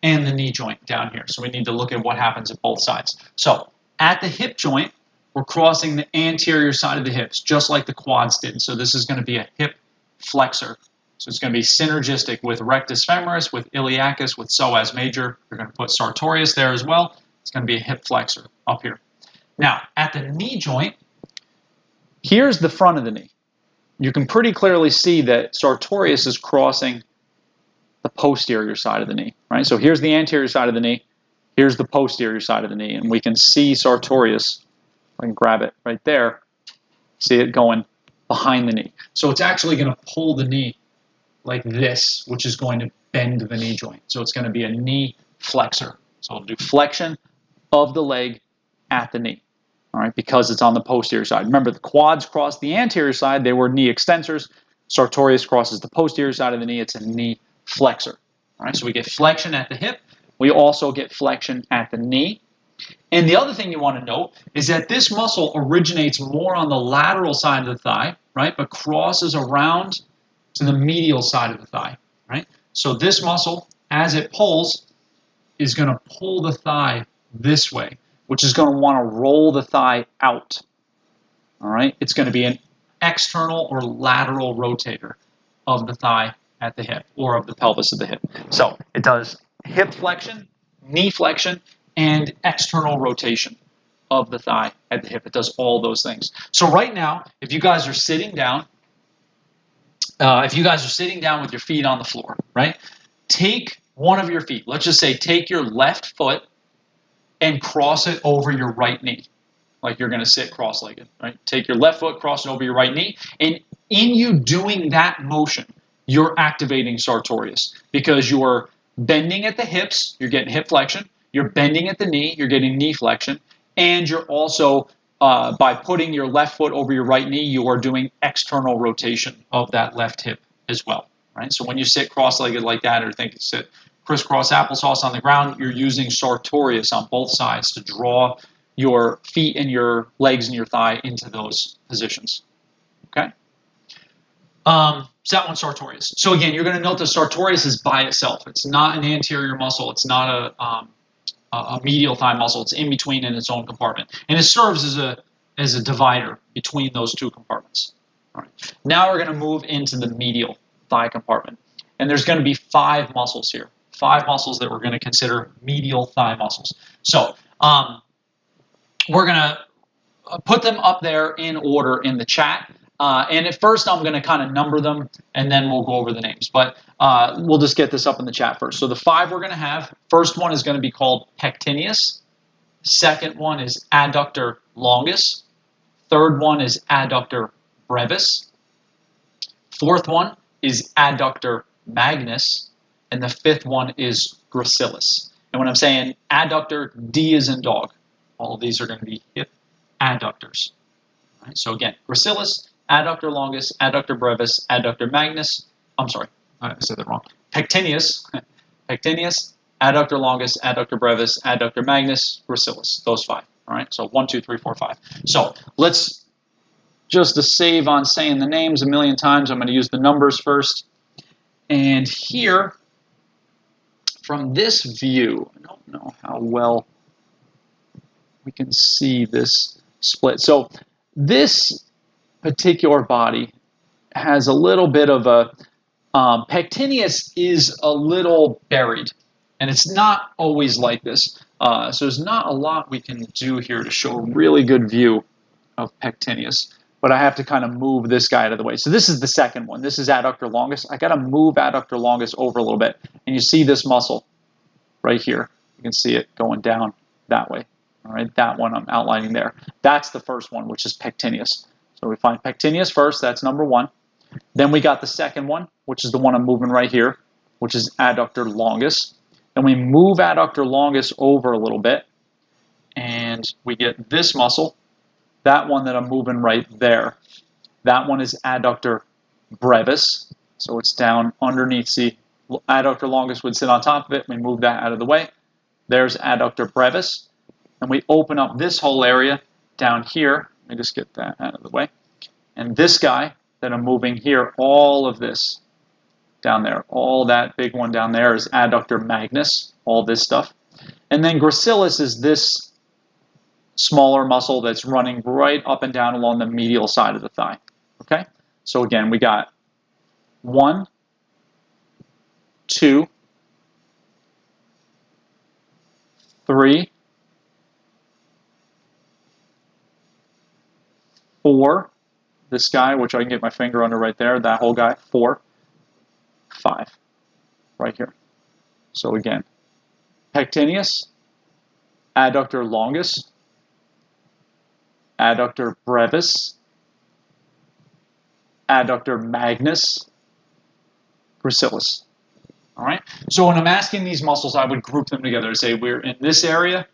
and the knee joint down here. So we need to look at what happens at both sides. So at the hip joint, we're crossing the anterior side of the hips, just like the quads did. So this is going to be a hip flexor. So it's going to be synergistic with rectus femoris, with iliacus, with psoas major. You're going to put sartorius there as well. It's going to be a hip flexor up here. Now, at the knee joint, here's the front of the knee. You can pretty clearly see that sartorius is crossing the posterior side of the knee, right? So here's the anterior side of the knee. Here's the posterior side of the knee. And we can see sartorius. I can grab it right there. See it going behind the knee. So it's actually going to pull the knee like this, which is going to bend the knee joint. So it's going to be a knee flexor. So we'll do flexion of the leg at the knee. All right, because it's on the posterior side. Remember, the quads cross the anterior side. They were knee extensors. Sartorius crosses the posterior side of the knee. It's a knee flexor. All right, so we get flexion at the hip. We also get flexion at the knee. And the other thing you want to note is that this muscle originates more on the lateral side of the thigh, right, but crosses around to the medial side of the thigh, right? So this muscle, as it pulls, is going to pull the thigh this way, which is going to want to roll the thigh out. All right, it's going to be an external or lateral rotator of the thigh at the hip, or of the pelvis of the hip. So it does hip flexion, knee flexion, and external rotation of the thigh at the hip. It does all those things. So right now, if you guys are sitting down, with your feet on the floor, right? Take one of your feet. Let's just say take your left foot and cross it over your right knee, like you're going to sit cross-legged, right? Take your left foot, cross it over your right knee, and in you doing that motion, you're activating sartorius because you're bending at the hips, you're getting hip flexion, you're bending at the knee, you're getting knee flexion, and you're also, by putting your left foot over your right knee, you are doing external rotation of that left hip as well, right? So when you sit cross-legged like that, or think you sit crisscross applesauce on the ground, you're using sartorius on both sides to draw your feet and your legs and your thigh into those positions, okay? So that one's sartorius. So again, you're going to note the sartorius is by itself. It's not an anterior muscle. It's not a medial thigh muscle. It's in between in its own compartment, and it serves as a divider between those two compartments. All right. Now we're going to move into the medial thigh compartment, and there's going to be 5 muscles here. 5 muscles that we're going to consider medial thigh muscles. So we're going to put them up there in order in the chat. And at first, I'm going to kind of number them, and then we'll go over the names. But we'll just get this up in the chat first. So the 5 we're going to have, first one is going to be called pectineus. Second one is adductor longus. Third one is adductor brevis. Fourth one is adductor magnus. And the 5th one is gracilis. And when I'm saying adductor, D is in dog. All of these are going to be hip adductors. All right, so again, gracilis, adductor longus, adductor brevis, adductor magnus. I'm sorry, I said that wrong. Pectineus, adductor longus, adductor brevis, adductor magnus, gracilis. Those 5. All right, so 1, 2, 3, 4, 5. So let's, just to save on saying the names a million times, I'm going to use the numbers first. And here, from this view, I don't know how well we can see this split. So this particular body has a little bit of a, pectineus is a little buried, and it's not always like this. So there's not a lot we can do here to show a really good view of pectineus, but I have to kind of move this guy out of the way. So this is the second one. This is adductor longus. I got to move adductor longus over a little bit, and you see this muscle right here. You can see it going down that way. All right, that one I'm outlining there. That's the first one, which is pectineus. So we find pectineus first. That's number 1. Then we got the second one, which is the one I'm moving right here, which is adductor longus. Then we move adductor longus over a little bit, and we get this muscle. That one that I'm moving right there. That one is adductor brevis. So it's down underneath. See, adductor longus would sit on top of it. We move that out of the way. There's adductor brevis. And we open up this whole area down here. Let me just get that out of the way. And this guy that I'm moving here, all of this down there, all that big one down there is adductor magnus, all this stuff. And then gracilis is this smaller muscle that's running right up and down along the medial side of the thigh. Okay? So again, we got 1, 2, 3, 4, this guy, which I can get my finger under right there, that whole guy, 4, 5, right here. So again, pectineus, adductor longus, adductor brevis, adductor magnus, gracilis. All right. So when I'm asking these muscles, I would group them together and say we're in this area,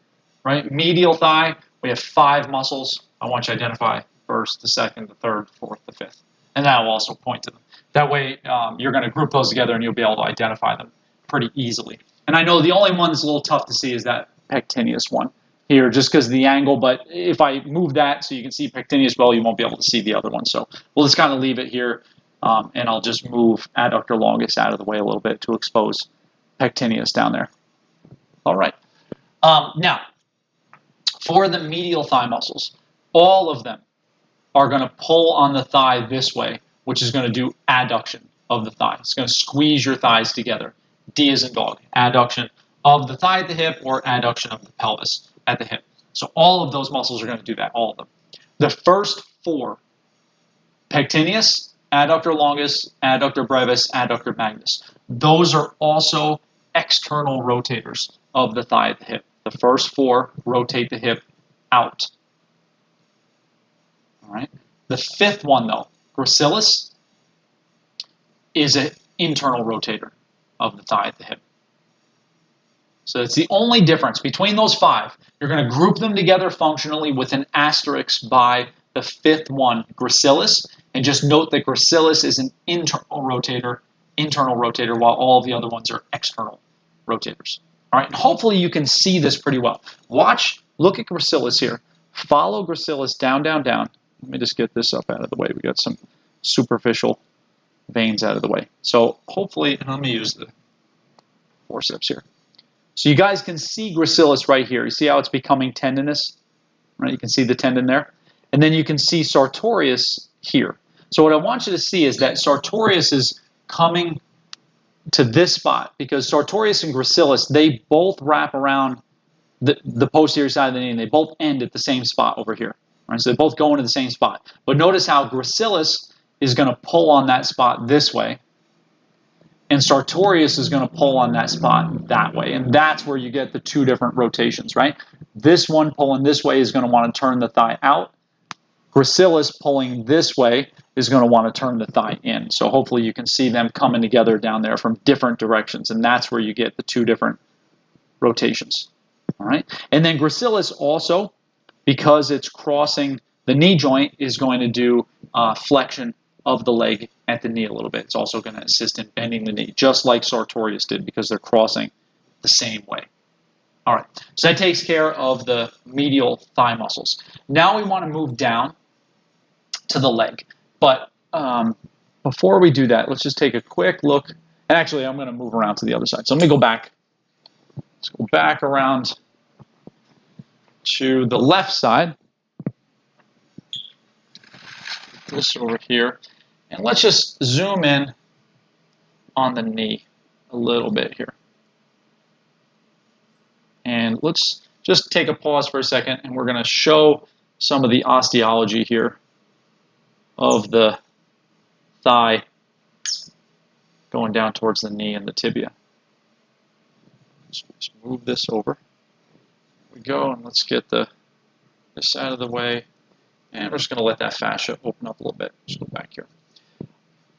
right? Medial thigh, we have 5 muscles. I want you to identify first, the second, the third, the fourth, the fifth, and that will also point to them. That way, you're going to group those together, and you'll be able to identify them pretty easily. And I know the only one that's a little tough to see is that pectineus one here, just because of the angle. But if I move that so you can see pectineus well, you won't be able to see the other one. So we'll just kind of leave it here, and I'll just move adductor longus out of the way a little bit to expose pectineus down there. All right. Now, for the medial thigh muscles, all of them are going to pull on the thigh this way, which is going to do adduction of the thigh. It's going to squeeze your thighs together. D is in dog. Adduction of the thigh at the hip or adduction of the pelvis at the hip. So all of those muscles are going to do that, all of them. The first 4, pectineus, adductor longus, adductor brevis, adductor magnus, those are also external rotators of the thigh at the hip. The first 4 rotate the hip out. All right. The 5th one, though, gracilis, is an internal rotator of the thigh at the hip. So it's the only difference between those 5. You're going to group them together functionally with an asterisk by the 5th one, gracilis, and just note that gracilis is an internal rotator, while all of the other ones are external rotators. All right, and hopefully you can see this pretty well. Watch, look at gracilis here. Follow gracilis down, down, down. Let me just get this up out of the way. We got some superficial veins out of the way. So hopefully, and let me use the forceps here. So you guys can see gracilis right here. You see how it's becoming tendinous? Right? You can see the tendon there. And then you can see sartorius here. So what I want you to see is that sartorius is coming to this spot because sartorius and gracilis, they both wrap around the posterior side of the knee and they both end at the same spot over here. Right? So they both go into the same spot. But notice how gracilis is going to pull on that spot this way. And sartorius is going to pull on that spot that way. And that's where you get the two different rotations, right? This one pulling this way is going to want to turn the thigh out. Gracilis pulling this way is going to want to turn the thigh in. So hopefully you can see them coming together down there from different directions. And that's where you get the two different rotations. All right. And then gracilis also, because it's crossing the knee joint, is going to do flexion of the leg at the knee a little bit. It's also going to assist in bending the knee, just like sartorius did, because they're crossing the same way. All right, so that takes care of the medial thigh muscles. Now we want to move down to the leg. But before we do that, let's just take a quick look. And actually, I'm going to move around to the other side. So let me go back. Let's go back around to the left side. This over here. And let's just zoom in on the knee a little bit here. And let's just take a pause for a second, and we're going to show some of the osteology here of the thigh going down towards the knee and the tibia. So let's move this over. There we go, and let's get this out of the way. And we're just going to let that fascia open up a little bit. Just go back here.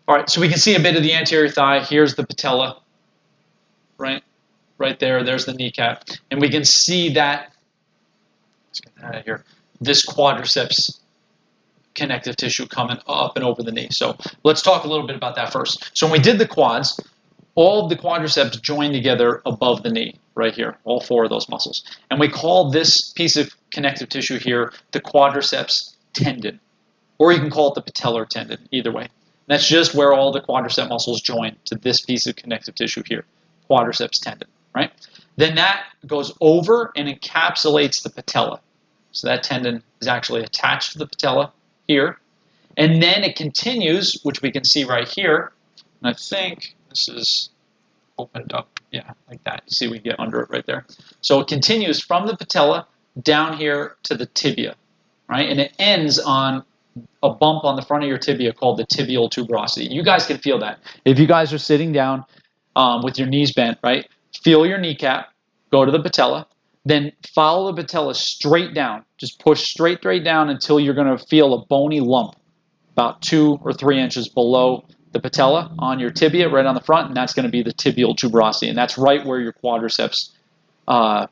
All right, so we can see a bit of the anterior thigh. Here's the patella, right? Right there, there's the kneecap. And we can see that, let's get that out of here, this quadriceps connective tissue coming up and over the knee. So let's talk a little bit about that first. So when we did the quads, all of the quadriceps joined together above the knee, right here, all four of those muscles. And we call this piece of connective tissue here the quadriceps tendon, or you can call it the patellar tendon, either way. That's just where all the quadricep muscles join to this piece of connective tissue here, quadriceps tendon, right? Then that goes over and encapsulates the patella. So that tendon is actually attached to the patella here. And then it continues, which we can see right here. And I think this is opened up, yeah, like that. You see we get under it right there. So it continues from the patella down here to the tibia, right? And it ends on a bump on the front of your tibia called the tibial tuberosity. You guys can feel that. If you guys are sitting down with your knees bent, right? Feel your kneecap, go to the patella, then follow the patella straight down. Just push straight down until you're going to feel a bony lump about 2 or 3 inches below the patella on your tibia, right on the front, and that's going to be the tibial tuberosity, and that's right where your quadriceps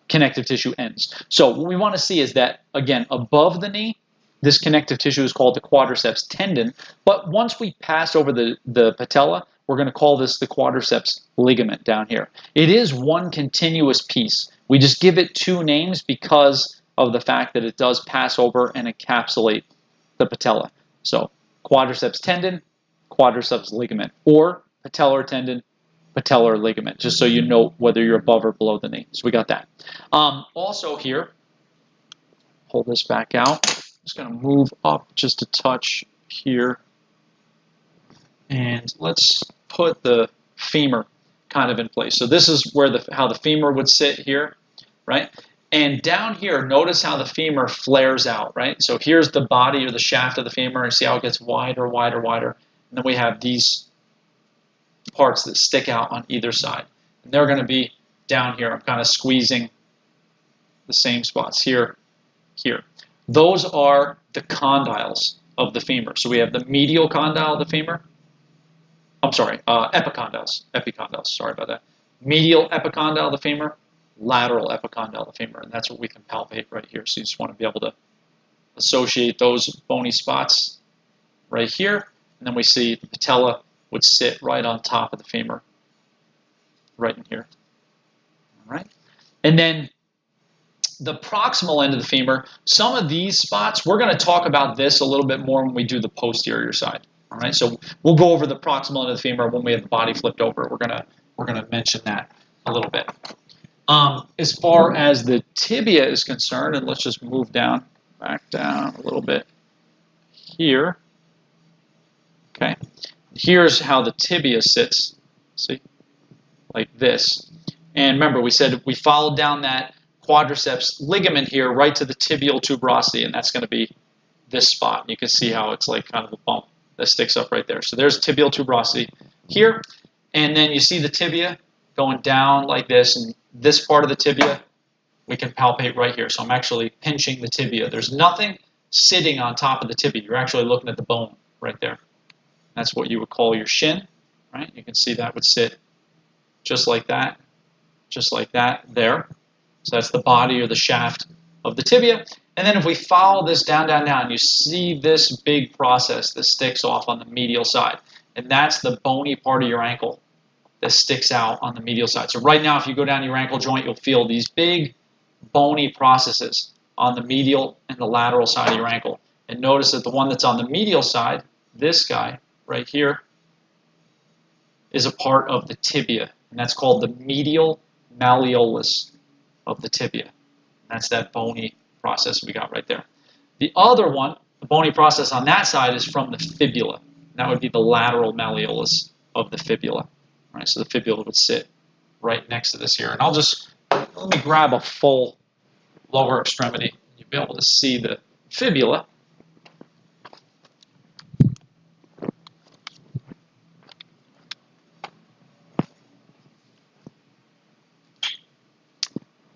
connective tissue ends. So what we want to see is that, again, above the knee, this connective tissue is called the quadriceps tendon, but once we pass over the patella, we're going to call this the quadriceps ligament down here. It is one continuous piece. We just give it 2 names because of the fact that it does pass over and encapsulate the patella. So quadriceps tendon, quadriceps ligament, or patellar tendon, patellar ligament, just so you know whether you're above or below the knee. So we got that. Also here, pull this back out. Just going to move up just a touch here. And let's put the femur kind of in place. So this is where how the femur would sit here, right? And down here, notice how the femur flares out, right? So here's the body or the shaft of the femur, and see how it gets wider, wider, wider. And then we have these parts that stick out on either side. And they're going to be down here. I'm kind of squeezing the same spots here, here. Those are the condyles of the femur. So we have the medial condyle of the femur. I'm sorry, epicondyles, sorry about that. Medial epicondyle of the femur, lateral epicondyle of the femur, and that's what we can palpate right here. So you just want to be able to associate those bony spots right here, and then we see the patella would sit right on top of the femur, right in here. All right, and then the proximal end of the femur, some of these spots, we're going to talk about this a little bit more when we do the posterior side. All right, so we'll go over the proximal end of the femur when we have the body flipped over. We're gonna mention that a little bit. As far as the tibia is concerned, and let's just move down, back down a little bit here. Okay, here's how the tibia sits. See, like this. And remember, we said we followed down that quadriceps ligament here right to the tibial tuberosity, and that's going to be this spot. You can see how it's like kind of a bump that sticks up right there. So there's tibial tuberosity here, and then you see the tibia going down like this, and this part of the tibia we can palpate right here. So I'm actually pinching the tibia. There's nothing sitting on top of the tibia. You're actually looking at the bone right there. That's what you would call your shin, right? You can see that would sit just like that there. So that's the body or the shaft of the tibia. And then if we follow this down, down, down, you see this big process that sticks off on the medial side. And that's the bony part of your ankle that sticks out on the medial side. So right now, if you go down your ankle joint, you'll feel these big bony processes on the medial and the lateral side of your ankle. And notice that the one that's on the medial side, this guy right here, is a part of the tibia. And that's called the medial malleolus of the tibia. And that's that bony process we got right there. The other one, the bony process on that side, is from the fibula. And that would be the lateral malleolus of the fibula. All right, so the fibula would sit right next to this here. And let me grab a full lower extremity. You'll be able to see the fibula.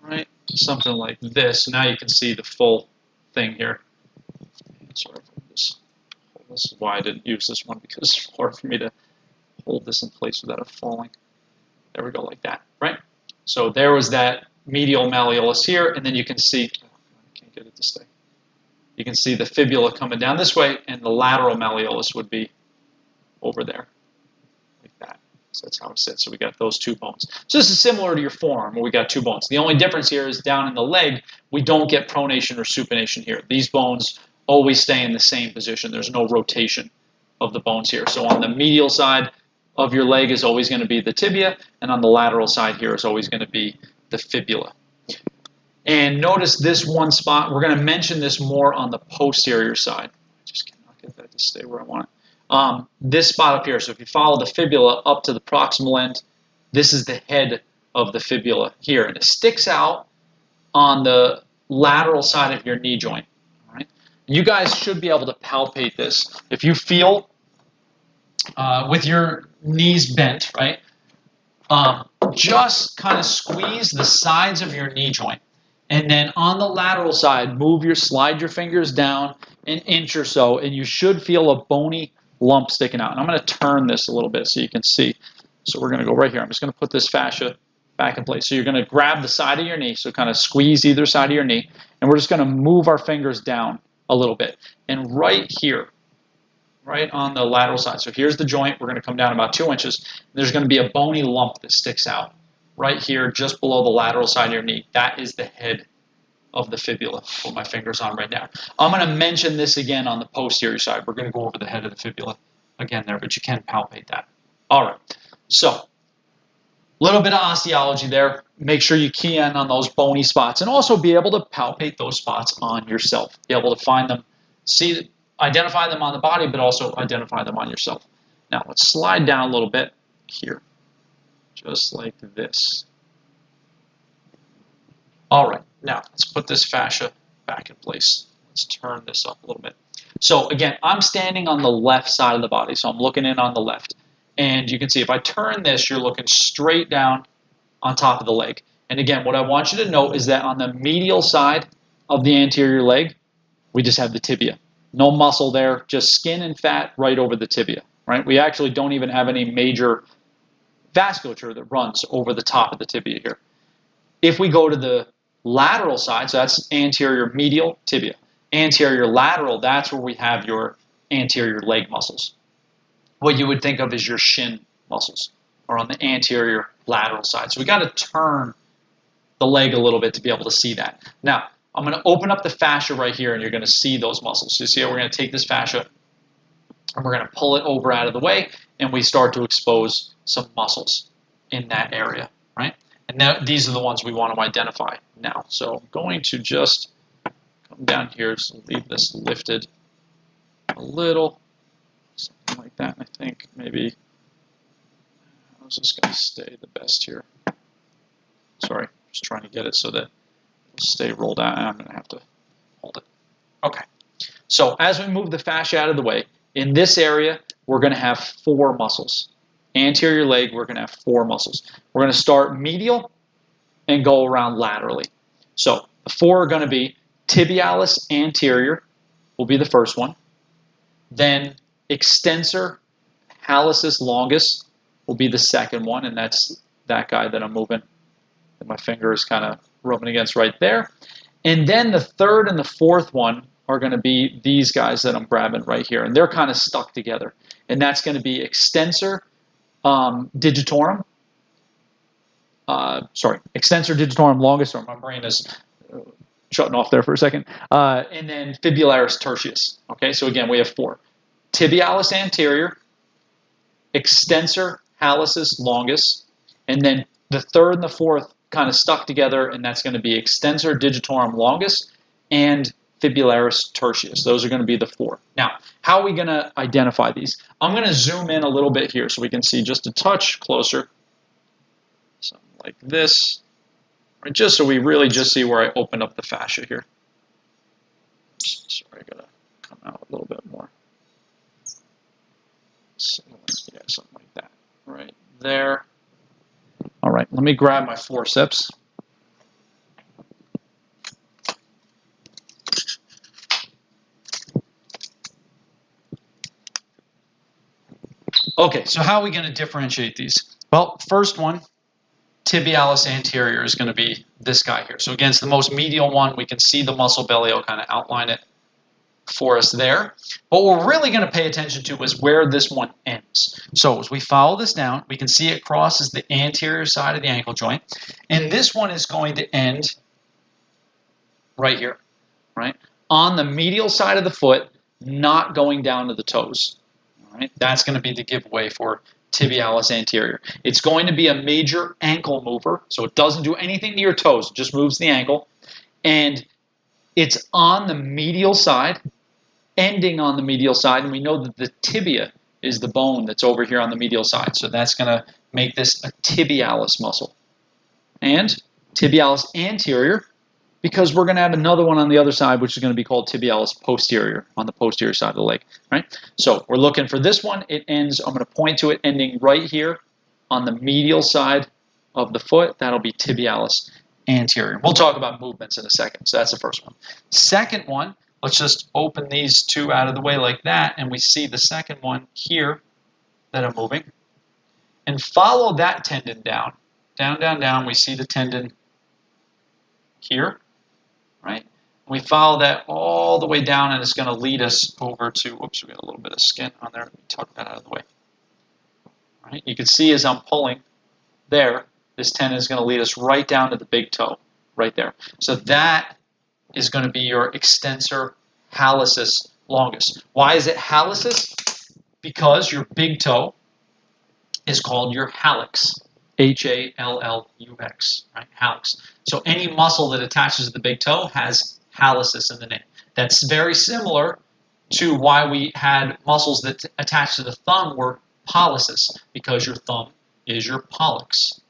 Right, something like this. Now you can see the full thing here. Sorry for this. This is why I didn't use this one, because it's hard for me to hold this in place without it falling. There we go, like that, right? So there was that medial malleolus here, and then you can see, I can't get it to stay. You can see the fibula coming down this way, and the lateral malleolus would be over there, like that. So that's how it sits. So we got those two bones. So this is similar to your forearm, where we got two bones. The only difference here is down in the leg, we don't get pronation or supination here. These bones always stay in the same position. There's no rotation of the bones here. So on the medial side of your leg is always going to be the tibia, and on the lateral side here is always going to be the fibula. And notice this one spot. We're going to mention this more on the posterior side. I just cannot get that to stay where I want it. This spot up here. So if you follow the fibula up to the proximal end, this is the head of the fibula here, and it sticks out on the lateral side of your knee joint. All right? You guys should be able to palpate this. If you feel with your knees bent, right, just kind of squeeze the sides of your knee joint. And then on the lateral side, slide your fingers down an inch or so, and you should feel a bony lump sticking out. And I'm going to turn this a little bit so you can see. So we're going to go right here. I'm just going to put this fascia back in place. So you're going to grab the side of your knee, so kind of squeeze either side of your knee, and we're just going to move our fingers down a little bit. And right here, right on the lateral side. So here's the joint. We're going to come down about 2 inches. There's going to be a bony lump that sticks out right here just below the lateral side of your knee. That is the head of the fibula. Put my fingers on right now. I'm going to mention this again on the posterior side. We're going to go over the head of the fibula again there, but you can palpate that. All right. So a little bit of osteology there. Make sure you key in on those bony spots, and also be able to palpate those spots on yourself. Be able to find them, identify them on the body, but also identify them on yourself. Now, let's slide down a little bit here, just like this. All right, now let's put this fascia back in place. Let's turn this up a little bit. So again, I'm standing on the left side of the body, so I'm looking in on the left. And you can see if I turn this, you're looking straight down on top of the leg. And again, what I want you to note is that on the medial side of the anterior leg, we just have the tibia. No muscle there, just skin and fat right over the tibia, right? We actually don't even have any major vasculature that runs over the top of the tibia here. If we go to the lateral side, so that's anterior medial tibia. Anterior lateral, that's where we have your anterior leg muscles. What you would think of as your shin muscles are on the anterior lateral side. So we got to turn the leg a little bit to be able to see that. Now, I'm going to open up the fascia right here, and you're going to see those muscles. So you see how we're going to take this fascia, And we're going to pull it over out of the way, and we start to expose some muscles in that area, right? And now these are the ones we want to identify now. So I'm going to just come down here, so leave this lifted a little, something like that. I think maybe, how's this going to stay the best here? Sorry, just trying to get it so that it'll stay rolled out. I'm going to have to hold it. Okay. So as we move the fascia out of the way, in this area, we're going to have 4 muscles. Anterior leg, we're going to have 4 muscles. We're going to start medial and go around laterally. So the 4 are going to be tibialis anterior will be the first one. Then extensor hallucis longus will be the second one, and that's that guy that I'm moving. That my finger is kind of rubbing against right there. And then the third and the fourth one are going to be these guys that I'm grabbing right here, and they're kind of stuck together. And that's going to be extensor digitorum. Extensor digitorum longus, or my brain is shutting off there for a second. And then fibularis tertius. Okay, so again, we have 4. Tibialis anterior, extensor hallucis longus, and then the third and the fourth kind of stuck together, and that's going to be extensor digitorum longus and fibularis tertius. Those are going to be the 4. Now, how are we going to identify these? I'm going to zoom in a little bit here so we can see just a touch closer. Something like this, right, just so we really just see where I opened up the fascia here. Sorry, I got to come out a little bit more. So, yeah, something like that right there. All right, let me grab my forceps. Okay, so how are we going to differentiate these? Well, first one, tibialis anterior, is going to be this guy here. So again, it's the most medial one. We can see the muscle belly. I'll kind of outline it for us there. But what we're really going to pay attention to is where this one ends. So as we follow this down, we can see it crosses the anterior side of the ankle joint. And this one is going to end right here, right? On the medial side of the foot, not going down to the toes. All right? That's going to be the giveaway for tibialis anterior. It's going to be a major ankle mover, so it doesn't do anything to your toes, it just moves the ankle. And it's on the medial side, ending on the medial side, and we know that the tibia is the bone that's over here on the medial side, so that's going to make this a tibialis muscle. And tibialis anterior, because we're going to have another one on the other side, which is going to be called tibialis posterior, on the posterior side of the leg, right? So we're looking for this one. It ends, I'm going to point to it ending right here on the medial side of the foot. That'll be tibialis anterior. We'll talk about movements in a second. So that's the first one. Second one, let's just open these 2 out of the way like that, and we see the second one here that I'm moving. And follow that tendon down. Down, down, down. We see the tendon here. Right? We follow that all the way down, and it's going to lead us over to, oops, we got a little bit of skin on there. Let me tuck that out of the way. All right? You can see as I'm pulling there, this tendon is going to lead us right down to the big toe, right there. So that is going to be your extensor hallucis longus. Why is it hallucis? Because your big toe is called your hallux. H-A-L-L-U-X, right? Hallux. So any muscle that attaches to the big toe has hallucis in the name. That's very similar to why we had muscles that attach to the thumb were pollicis, because your thumb is your pollex.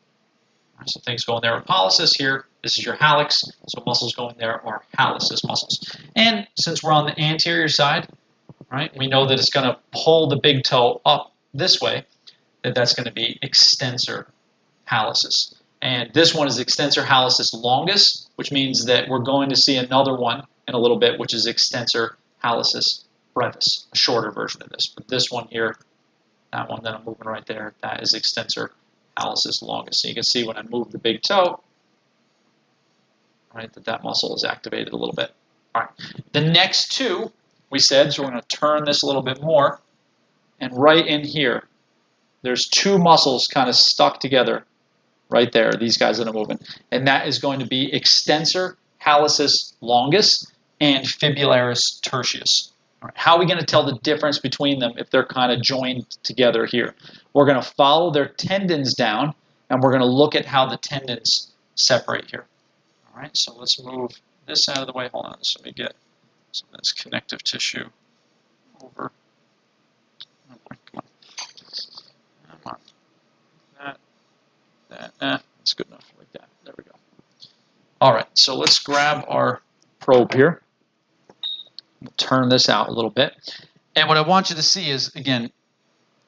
Right, so things go in there are pollicis here. This is your hallux. So muscles going there are hallucis muscles. And since we're on the anterior side, right, we know that it's going to pull the big toe up this way. That's going to be extensor hallucis. And this one is extensor hallucis longus, which means that we're going to see another one in a little bit, which is extensor hallucis brevis, a shorter version of this. But this one here, that one that I'm moving right there, that is extensor hallucis longus. So you can see when I move the big toe, right, that muscle is activated a little bit. All right. The next 2, we said, so we're going to turn this a little bit more, and right in here, there's 2 muscles kind of stuck together right there, these guys that are moving. And that is going to be extensor hallucis longus and fibularis tertius. All right, how are we going to tell the difference between them if they're kind of joined together here? We're going to follow their tendons down, and we're going to look at how the tendons separate here. All right, so let's move this out of the way. Hold on, so let me get some of this connective tissue over. Oh boy, come on. That's good enough like that. There we go. All right, so let's grab our probe here. We'll turn this out a little bit. And what I want you to see is, again,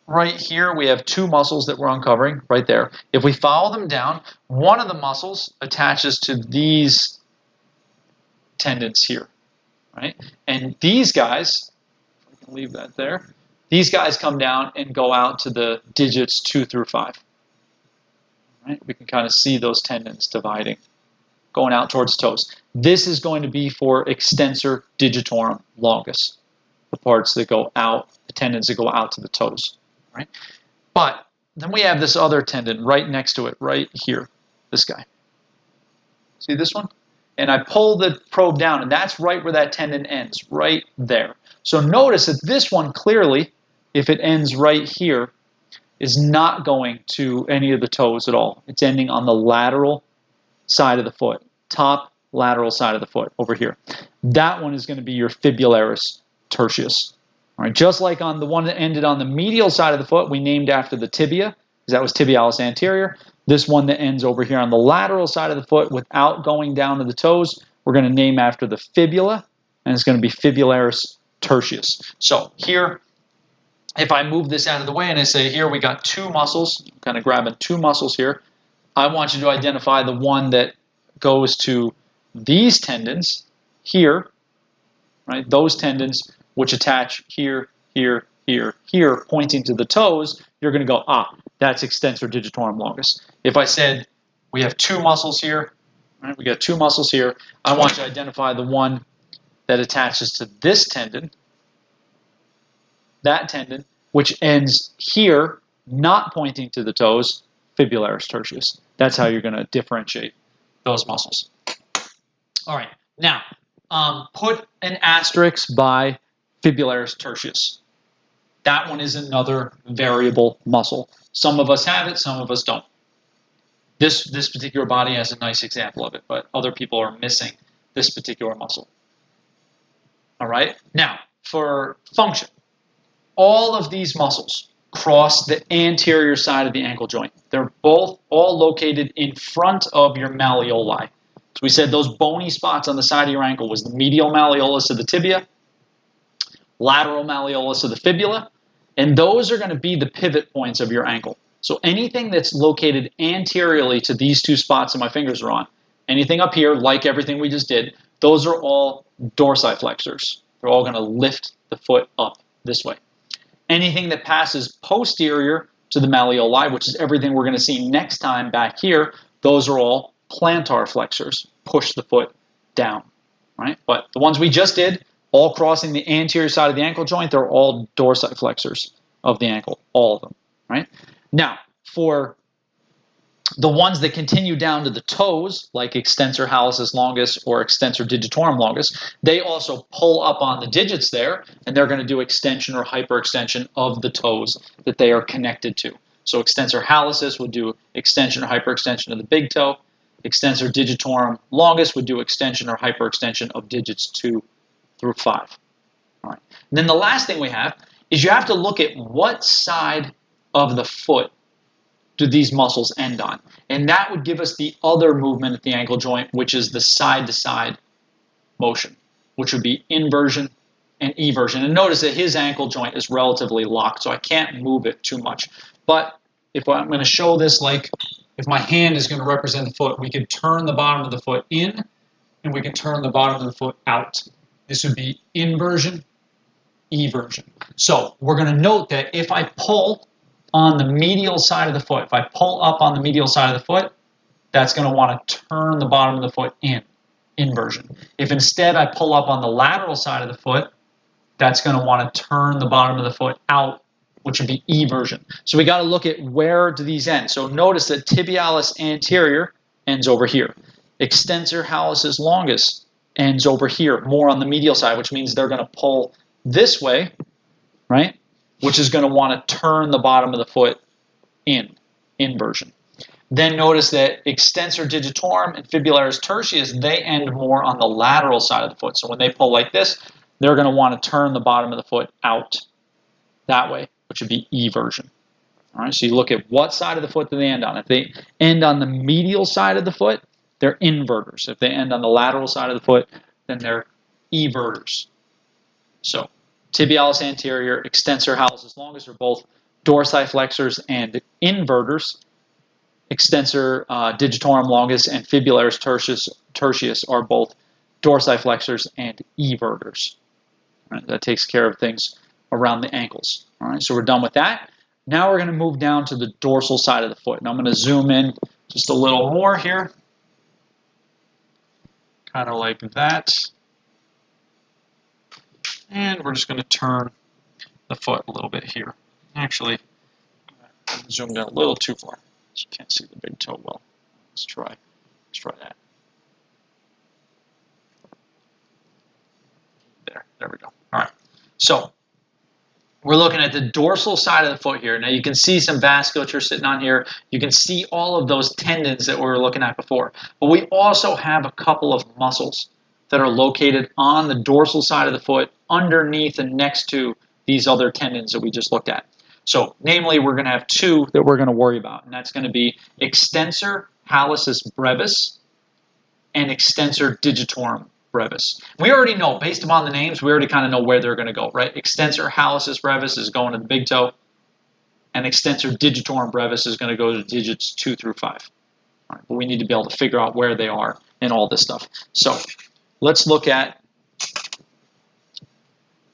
right here we have two muscles that we're uncovering right there. If we follow them down, one of the muscles attaches to these tendons here, right? And these guys, if I can leave that there, these guys come down and go out to the digits 2 through 5. Right? We can kind of see those tendons dividing, going out towards toes. This is going to be for extensor digitorum longus, the parts that go out, the tendons that go out to the toes. Right? But then we have this other tendon right next to it, right here, this guy. See this one? And I pull the probe down, and that's right where that tendon ends, right there. So notice that this one clearly, if it ends right here, is not going to any of the toes at all. It's ending on the lateral side of the foot, top lateral side of the foot over here. That one is going to be your fibularis tertius. All right, just like on the one that ended on the medial side of the foot, we named after the tibia, because that was tibialis anterior. This one that ends over here on the lateral side of the foot without going down to the toes, we're going to name after the fibula, and it's going to be fibularis tertius. So here, if I move this out of the way and I say, here we got two muscles, I'm kind of grabbing two muscles here, I want you to identify the one that goes to these tendons here, right? Those tendons which attach here, here, here, here, pointing to the toes. You're going to go, that's extensor digitorum longus. If I said we have two muscles here, right? We got two muscles here. I want you to identify the one that attaches to this tendon, that tendon, which ends here, not pointing to the toes, fibularis tertius. That's how you're going to differentiate those muscles. All right, now put an asterisk by fibularis tertius. That one is another variable muscle. Some of us have it, some of us don't. This particular body has a nice example of it, but other people are missing this particular muscle. All right, now for function. All of these muscles cross the anterior side of the ankle joint. They're both all located in front of your malleoli. So we said those bony spots on the side of your ankle was the medial malleolus of the tibia, lateral malleolus of the fibula, and those are going to be the pivot points of your ankle. So anything that's located anteriorly to these two spots that my fingers are on, anything up here, like everything we just did, those are all dorsiflexors. They're all going to lift the foot up this way. Anything that passes posterior to the malleoli, which is everything we're going to see next time back here, those are all plantar flexors. Push the foot down, right? But the ones we just did, all crossing the anterior side of the ankle joint, they're all dorsiflexors of the ankle, all of them, right? Now, for the ones that continue down to the toes, like extensor hallucis longus or extensor digitorum longus, they also pull up on the digits there, and they're going to do extension or hyperextension of the toes that they are connected to. So extensor hallucis would do extension or hyperextension of the big toe. Extensor digitorum longus would do extension or hyperextension of digits 2 through 5. All right. And then the last thing we have is you have to look at what side of the foot do these muscles end on. And that would give us the other movement at the ankle joint, which is the side-to-side motion, which would be inversion and eversion. And notice that his ankle joint is relatively locked, so I can't move it too much. But if I'm going to show this, like if my hand is going to represent the foot, we could turn the bottom of the foot in, and we can turn the bottom of the foot out. This would be inversion, eversion. So we're going to note that if I pull on the medial side of the foot, if I pull up on the medial side of the foot, that's going to want to turn the bottom of the foot in, inversion. If instead I pull up on the lateral side of the foot, that's going to want to turn the bottom of the foot out, which would be eversion. So we got to look at where do these end. So notice that tibialis anterior ends over here. Extensor hallucis longus ends over here, more on the medial side, which means they're going to pull this way, right? Which is going to want to turn the bottom of the foot inversion. Then notice that extensor digitorum and fibularis tertius, they end more on the lateral side of the foot. So when they pull like this, they're going to want to turn the bottom of the foot out that way, which would be eversion. All right, so you look at what side of the foot do they end on. If they end on the medial side of the foot, they're inverters. If they end on the lateral side of the foot, then they're everters. So tibialis anterior, extensor hallucis longus are both dorsiflexors and inverters. Extensor digitorum longus and fibularis tertius are both dorsiflexors and everters. Right, that takes care of things around the ankles. All right, so we're done with that. Now we're going to move down to the dorsal side of the foot. And I'm going to zoom in just a little more here. Kind of like that. And we're just going to turn the foot a little bit here. Actually, I zoomed in a little too far, so you can't see the big toe well. Let's try that. There we go. All right. So we're looking at the dorsal side of the foot here. Now you can see some vasculature sitting on here. You can see all of those tendons that we were looking at before. But we also have a couple of muscles that are located on the dorsal side of the foot underneath and next to these other tendons that we just looked at. So namely, we're going to have two that we're going to worry about. And that's going to be extensor hallucis brevis and extensor digitorum brevis. We already know, based upon the names, we already kind of know where they're going to go, right? Extensor hallucis brevis is going to the big toe, and extensor digitorum brevis is going to go to digits 2 through 5. All right, but we need to be able to figure out where they are and all this stuff. So let's look at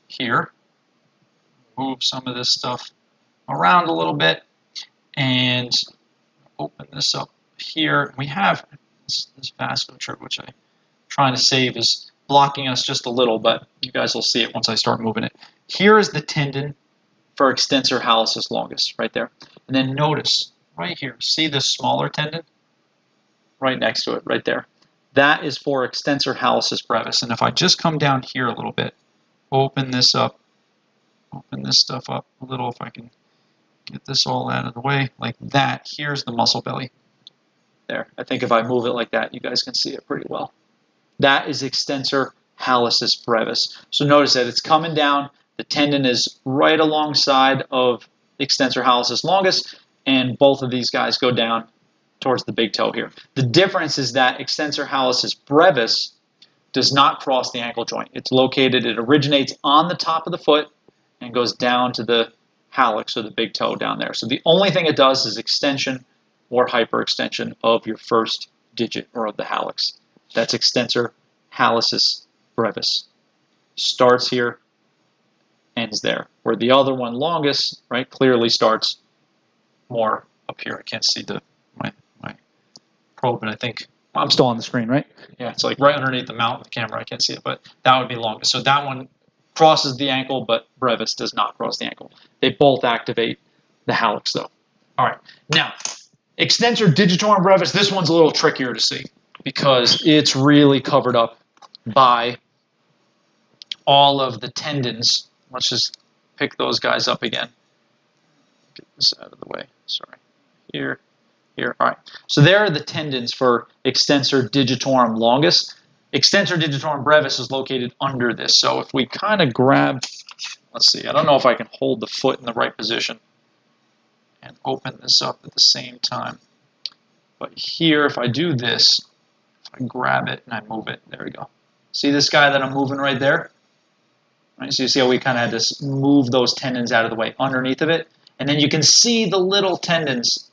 here. Move some of this stuff around a little bit and open this up here. We have this vasculature, which I'm trying to save, is blocking us just a little, but you guys will see it once I start moving it. Here is the tendon for extensor hallucis longus right there. And then notice right here, see this smaller tendon right next to it right there. That is for extensor hallucis brevis. And if I just come down here a little bit, open this up, open this stuff up a little, if I can get this all out of the way like that, here's the muscle belly. There. I think if I move it like that, you guys can see it pretty well. That is extensor hallucis brevis. So notice that it's coming down. The tendon is right alongside of extensor hallucis longus, and both of these guys go down towards the big toe here. The difference is that extensor hallucis brevis does not cross the ankle joint. It's located, it originates on the top of the foot and goes down to the hallux, or the big toe down there. So the only thing it does is extension or hyperextension of your first digit, or of the hallux. That's extensor hallucis brevis. Starts here, ends there. Where the other one, longus, right, clearly starts more up here. I can't see my probe, but I think I'm still on the screen, right? Yeah, it's like right underneath the mount of the camera. I can't see it, but that would be longus. So that one crosses the ankle, but brevis does not cross the ankle. They both activate the hallux, though. All right, now, extensor digitorum brevis, this one's a little trickier to see because it's really covered up by all of the tendons. Let's just pick those guys up again. Get this out of the way. Sorry. Here. All right. So there are the tendons for extensor digitorum longus. Extensor digitorum brevis is located under this. So if we kind of grab, let's see, I don't know if I can hold the foot in the right position and open this up at the same time. But here, if I do this, if I grab it and I move it, there we go. See this guy that I'm moving right there? Right, so you see how we kind of had to move those tendons out of the way underneath of it? And then you can see the little tendons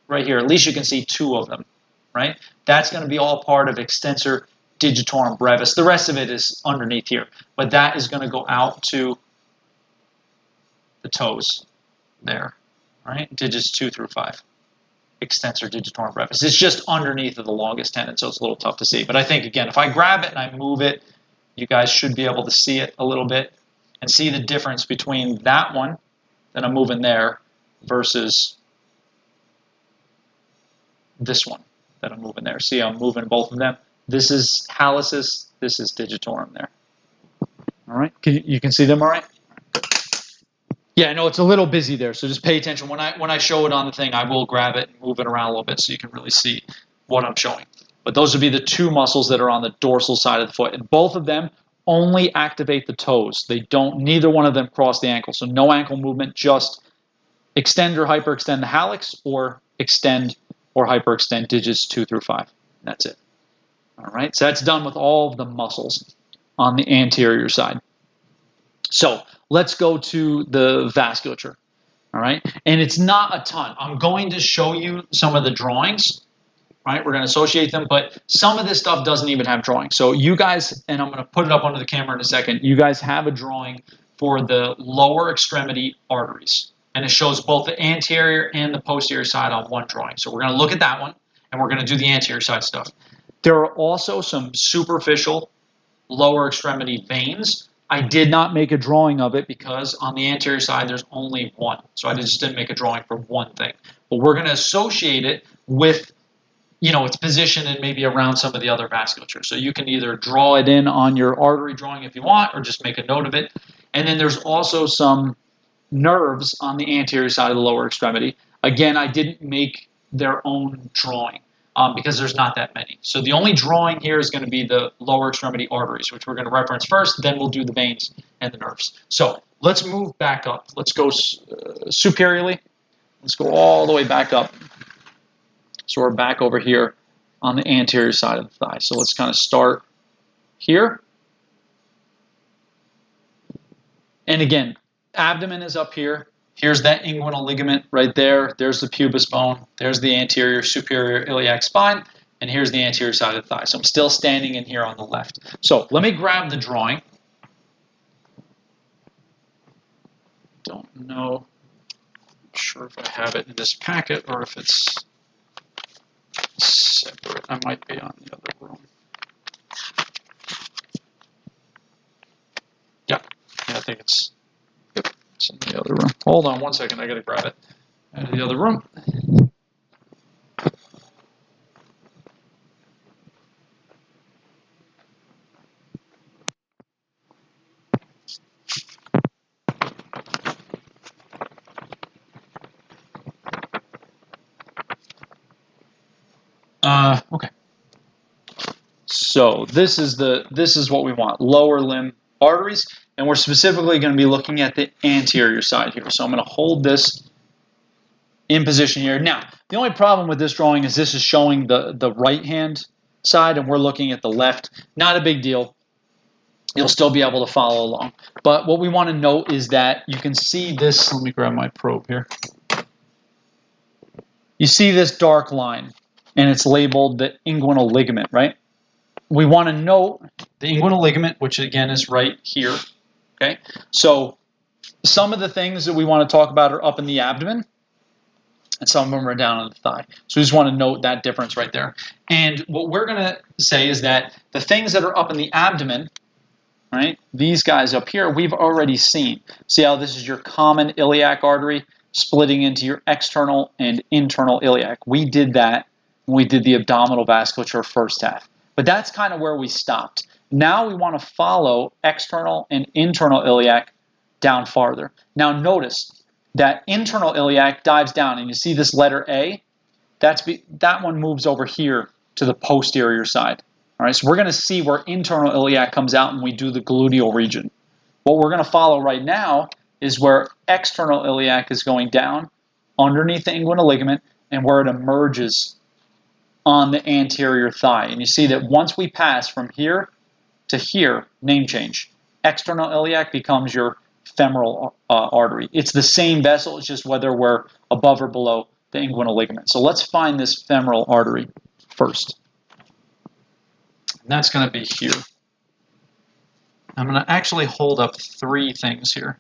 right here. At least you can see two of them, right? That's going to be all part of extensor digitorum brevis. The rest of it is underneath here. But that is going to go out to the toes there, right? Digits 2 through 5. Extensor digitorum brevis. It's just underneath of the longest tendon, so it's a little tough to see. But I think, again, if I grab it and I move it, you guys should be able to see it a little bit and see the difference between that one that I'm moving there versus this one that I'm moving there. See, I'm moving both of them. This is hallucis, this is digitorum there. All right, you can see them all right? Yeah, I know it's a little busy there, so just pay attention. When I show it on the thing, I will grab it and move it around a little bit so you can really see what I'm showing. But those would be the two muscles that are on the dorsal side of the foot, and both of them only activate the toes. They don't, neither one of them cross the ankle, so no ankle movement, just extend or hyperextend the hallux, or extend or hyperextend digits 2 through 5. That's it. All right, so that's done with all of the muscles on the anterior side. So let's go to the vasculature. All right, and it's not a ton. I'm going to show you some of the drawings. Right, we're going to associate them, but some of this stuff doesn't even have drawings. So you guys, and I'm going to put it up under the camera in a second, you guys have a drawing for the lower extremity arteries. And it shows both the anterior and the posterior side on one drawing. So we're going to look at that one, and we're going to do the anterior side stuff. There are also some superficial lower extremity veins. I did not make a drawing of it because on the anterior side, there's only one. So I just didn't make a drawing for one thing. But we're going to associate it with, you know, its position and maybe around some of the other vasculature. So you can either draw it in on your artery drawing if you want, or just make a note of it. And then there's also some nerves on the anterior side of the lower extremity. Again, I didn't make their own drawing because there's not that many. So the only drawing here is going to be the lower extremity arteries, which we're going to reference first. Then we'll do the veins and the nerves. So let's move back up. Let's go superiorly. Let's go all the way back up. So we're back over here on the anterior side of the thigh. So let's kind of start here. And again, abdomen is up here. Here's that inguinal ligament right there. There's the pubis bone. There's the anterior superior iliac spine. And here's the anterior side of the thigh. So I'm still standing in here on the left. So let me grab the drawing. Don't know. I'm not sure if I have it in this packet or if it's separate. I might be on the other room. Yeah, I think it's in the other room. Hold on one second. I got to grab it out of the other room. Okay. So this is what we want, lower limb arteries, and we're specifically going to be looking at the anterior side here. So I'm going to hold this in position here. Now, the only problem with this drawing is this is showing the right hand side, and we're looking at the left. Not a big deal. You'll still be able to follow along. But what we want to note is that you can see this. Let me grab my probe here. You see this dark line, and it's labeled the inguinal ligament, right? We want to note the inguinal ligament, which again is right here, okay? So some of the things that we want to talk about are up in the abdomen, and some of them are down on the thigh. So we just want to note that difference right there. And what we're going to say is that the things that are up in the abdomen, right, these guys up here, we've already seen. See how this is your common iliac artery splitting into your external and internal iliac. We did that when we did the abdominal vasculature first half. But that's kind of where we stopped. Now we want to follow external and internal iliac down farther. Now notice that internal iliac dives down, and you see this letter A? That one moves over here to the posterior side. All right, so we're going to see where internal iliac comes out when we do the gluteal region. What we're going to follow right now is where external iliac is going down underneath the inguinal ligament and where it emerges on the anterior thigh. And you see that once we pass from here to here, name change. External iliac becomes your femoral artery. It's the same vessel, it's just whether we're above or below the inguinal ligament. So let's find this femoral artery first. And that's going to be here. I'm going to actually hold up three things here.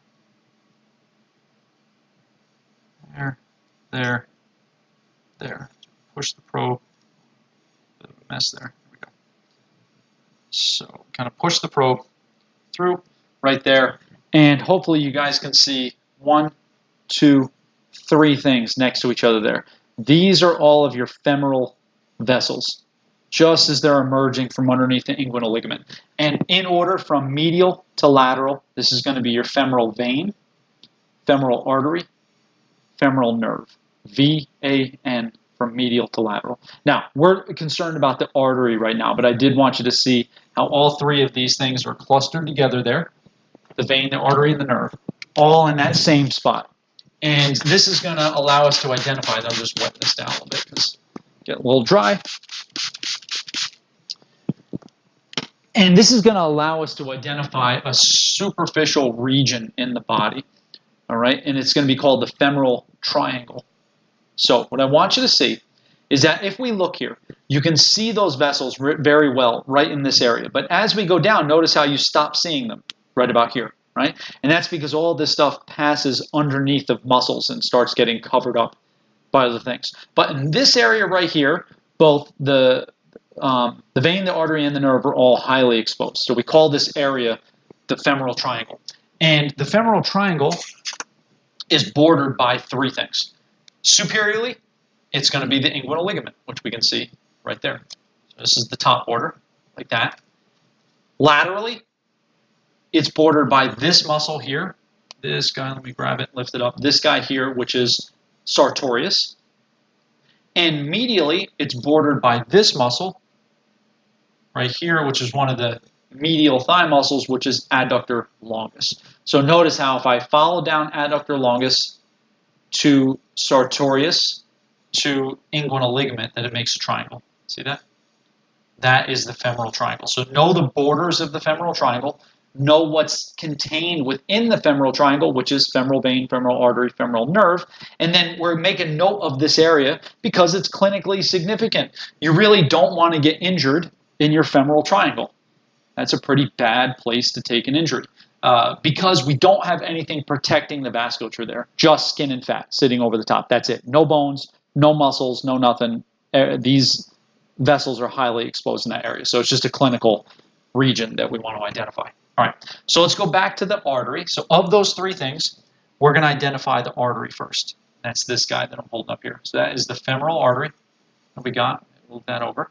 There. Push the probe. Bit of a mess there. There we go. So kind of push the probe through right there. And hopefully you guys can see 1, 2, 3 things next to each other there. These are all of your femoral vessels. just as they're emerging from underneath the inguinal ligament. And in order from medial to lateral, this is going to be your femoral vein, femoral artery, femoral nerve. V-A-N from medial to lateral. Now, we're concerned about the artery right now, but I did want you to see how all three of these things are clustered together there. The vein, the artery, and the nerve, all in that same spot. And this is going to allow us to identify. I'll just wet this down a little bit because get a little dry. And this is going to allow us to identify a superficial region in the body, all right? And it's going to be called the femoral triangle. So what I want you to see is that if we look here, you can see those vessels very well right in this area. But as we go down, notice how you stop seeing them right about here, right? And that's because all this stuff passes underneath of muscles and starts getting covered up by other things. But in this area right here, both the vein, the artery, and the nerve are all highly exposed. So we call this area the femoral triangle. And the femoral triangle is bordered by three things. Superiorly, it's going to be the inguinal ligament, which we can see right there. So this is the top border, like that. Laterally, it's bordered by this muscle here. This guy, let me grab it, lift it up. This guy here, which is sartorius. And medially, it's bordered by this muscle right here, which is one of the medial thigh muscles, which is adductor longus. So notice how if I follow down adductor longus to sartorius to inguinal ligament, that it makes a triangle. See that? That is the femoral triangle. So know the borders of the femoral triangle. Know what's contained within the femoral triangle, which is femoral vein, femoral artery, femoral nerve. And then we're making note of this area because it's clinically significant. You really don't want to get injured in your femoral triangle. That's a pretty bad place to take an injury because we don't have anything protecting the vasculature there. Just skin and fat sitting over the top. That's it. No bones, no muscles, no nothing. These vessels are highly exposed in that area. So it's just a clinical region that we want to identify. All right, so let's go back to the artery. So of those three things, we're going to identify the artery first. That's this guy that I'm holding up here. So that is the femoral artery that we got. Move that over.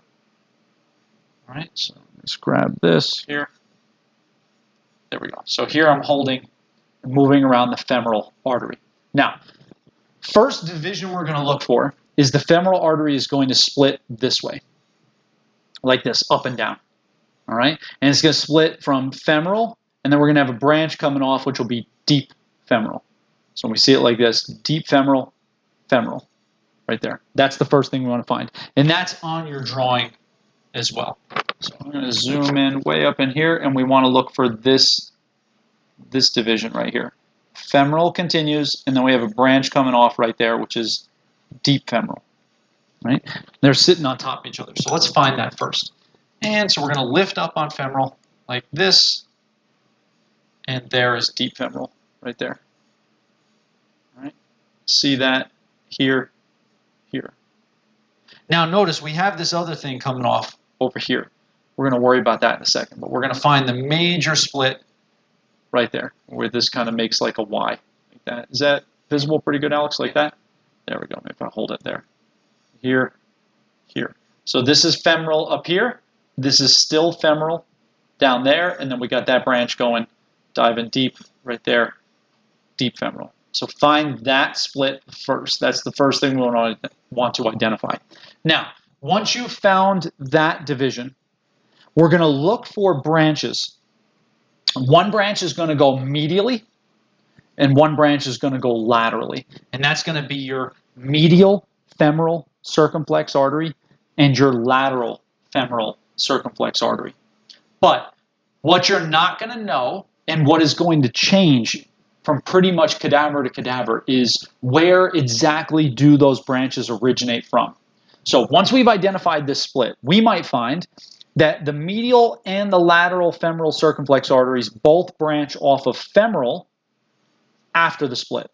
All right, so let's grab this here. There we go. So here I'm holding and moving around the femoral artery. Now, first division we're going to look for is the femoral artery is going to split this way, like this, up and down. All right, and it's going to split from femoral, and then we're going to have a branch coming off, which will be deep femoral. So when we see it like this, deep femoral, femoral, right there. That's the first thing we want to find, and that's on your drawing as well. So I'm going to zoom in way up in here, and we want to look for this division right here. Femoral continues, and then we have a branch coming off right there, which is deep femoral. Right? They're sitting on top of each other. So let's find that first. And so we're going to lift up on femoral like this, and there is deep femoral right there. All right? See that here, here. Now notice we have this other thing coming off over here. We're going to worry about that in a second, but we're going to find the major split right there, where this kind of makes like a Y, like that. Is that visible pretty good, Alex, like that? There we go. Maybe I'll hold it there. Here, here. So this is femoral up here. This is still femoral down there, and then we got that branch going, diving deep right there, deep femoral. So find that split first. That's the first thing we want to identify. Now, once you've found that division, we're going to look for branches. One branch is going to go medially, and one branch is going to go laterally. And that's going to be your medial femoral circumflex artery and your lateral femoral circumflex artery. But what you're not going to know, and what is going to change from pretty much cadaver to cadaver, is where exactly do those branches originate from. So once we've identified this split, we might find that the medial and the lateral femoral circumflex arteries both branch off of femoral after the split.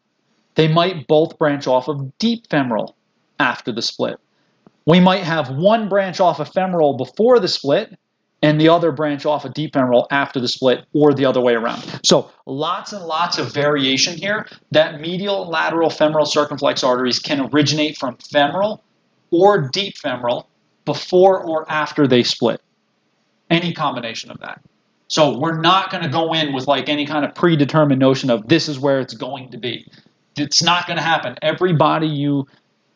They might both branch off of deep femoral after the split. We might have one branch off of femoral before the split and the other branch off of deep femoral after the split, or the other way around. So lots and lots of variation here. That medial and lateral femoral circumflex arteries can originate from femoral or deep femoral before or after they split. Any combination of that. So we're not going to go in with like any kind of predetermined notion of this is where it's going to be. It's not going to happen. Every body you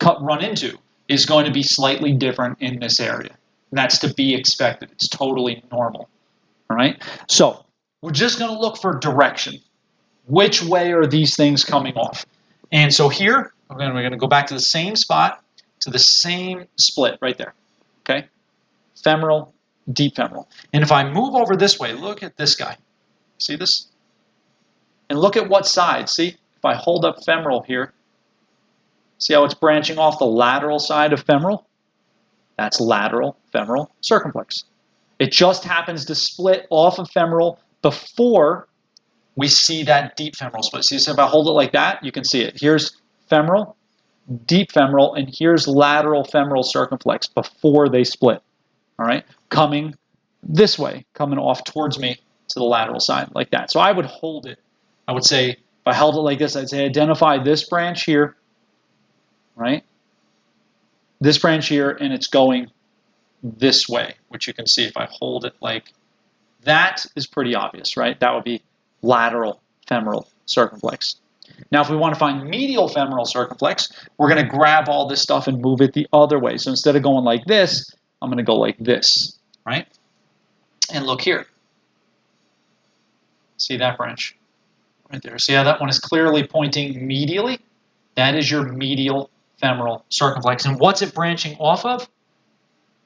run into is going to be slightly different in this area. And that's to be expected. It's totally normal. All right? So we're just going to look for direction. Which way are these things coming off? And so here, we're going to go back to the same spot, to the same split right there. Okay? Femoral, deep femoral. And if I move over this way, look at this guy. See this? And look at what side. See? If I hold up femoral here, see how it's branching off the lateral side of femoral? That's lateral femoral circumflex. It just happens to split off of femoral before we see that deep femoral split. See, so if I hold it like that, you can see it. Here's femoral, deep femoral, and here's lateral femoral circumflex before they split. All right, coming this way, coming off towards me to the lateral side like that. So I would hold it. I would say, if I held it like this, I'd say identify this branch here, right? This branch here, and it's going this way, which you can see if I hold it like that is pretty obvious, right? That would be lateral femoral circumflex. Now, if we want to find medial femoral circumflex, we're going to grab all this stuff and move it the other way. So instead of going like this, I'm going to go like this, right? And look here. See that branch right there? See how that one is clearly pointing medially? That is your medial femoral circumflex. And what's it branching off of?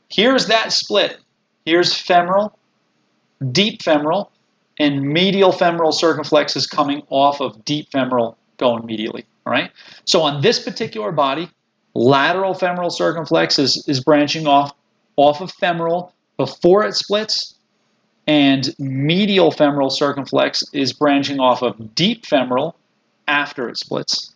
Here's that split. Here's femoral, deep femoral, and medial femoral circumflex is coming off of deep femoral going medially, all right? So on this particular body, lateral femoral circumflex is branching off of femoral before it splits, and medial femoral circumflex is branching off of deep femoral after it splits,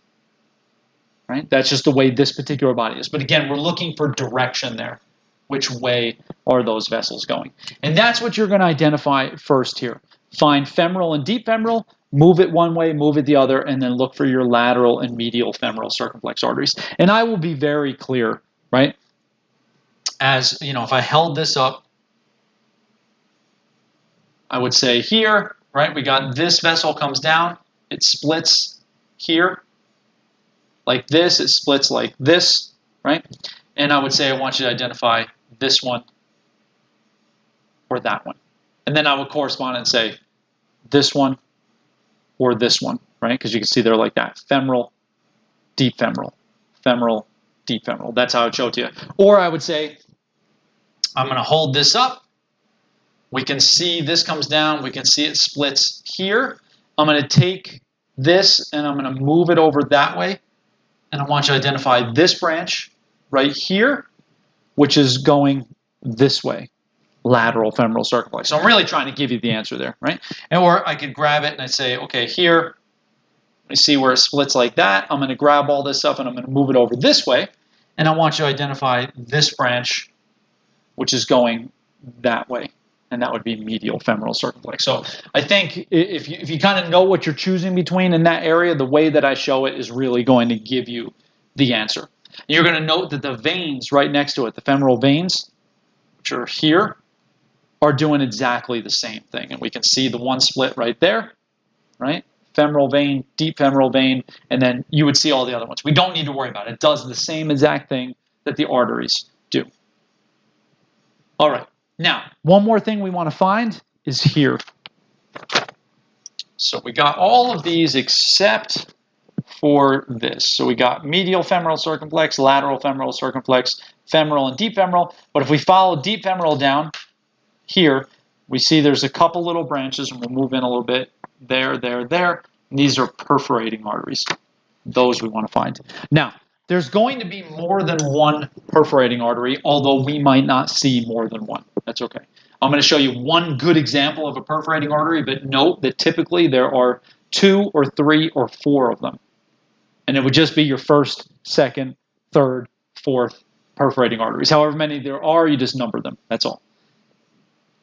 right? That's just the way this particular body is. But again, we're looking for direction there. Which way are those vessels going? And that's what you're going to identify first here. Find femoral and deep femoral, move it one way, move it the other, and then look for your lateral and medial femoral circumflex arteries. And I will be very clear, right? As, you know, if I held this up, I would say here, right, we got this vessel comes down, it splits here like this, it splits like this, right? And I would say I want you to identify this one or that one. And then I would correspond and say this one or this one, right? Because you can see they're like that. Femoral, deep femoral, femoral, deep femoral. That's how I would show it to you. Or I would say, I'm going to hold this up. We can see this comes down. We can see it splits here. I'm going to take this and I'm going to move it over that way. And I want you to identify this branch right here, which is going this way, lateral femoral circumflex. So I'm really trying to give you the answer there, right? And or I could grab it and I'd say, okay, here, let me see where it splits like that. I'm going to grab all this up and I'm going to move it over this way. And I want you to identify this branch, which is going that way. And that would be medial femoral circumflex. So I think if you kind of know what you're choosing between in that area, the way that I show it is really going to give you the answer. You're going to note that the veins right next to it, the femoral veins, which are here, are doing exactly the same thing. And we can see the one split right there, right? Femoral vein, deep femoral vein, and then you would see all the other ones. We don't need to worry about it. It does the same exact thing that the arteries do. All right. Now, one more thing we want to find is here. So we got all of these except for this. So we got medial femoral circumflex, lateral femoral circumflex, femoral and deep femoral. But if we follow deep femoral down here, we see there's a couple little branches, and we'll move in a little bit. There, there, there. And these are perforating arteries. Those we want to find. Now, there's going to be more than one perforating artery, although we might not see more than one. That's okay. I'm going to show you one good example of a perforating artery, but note that typically there are 2 or 3 or 4 of them. And it would just be your first, second, third, fourth perforating arteries. However many there are, you just number them. That's all.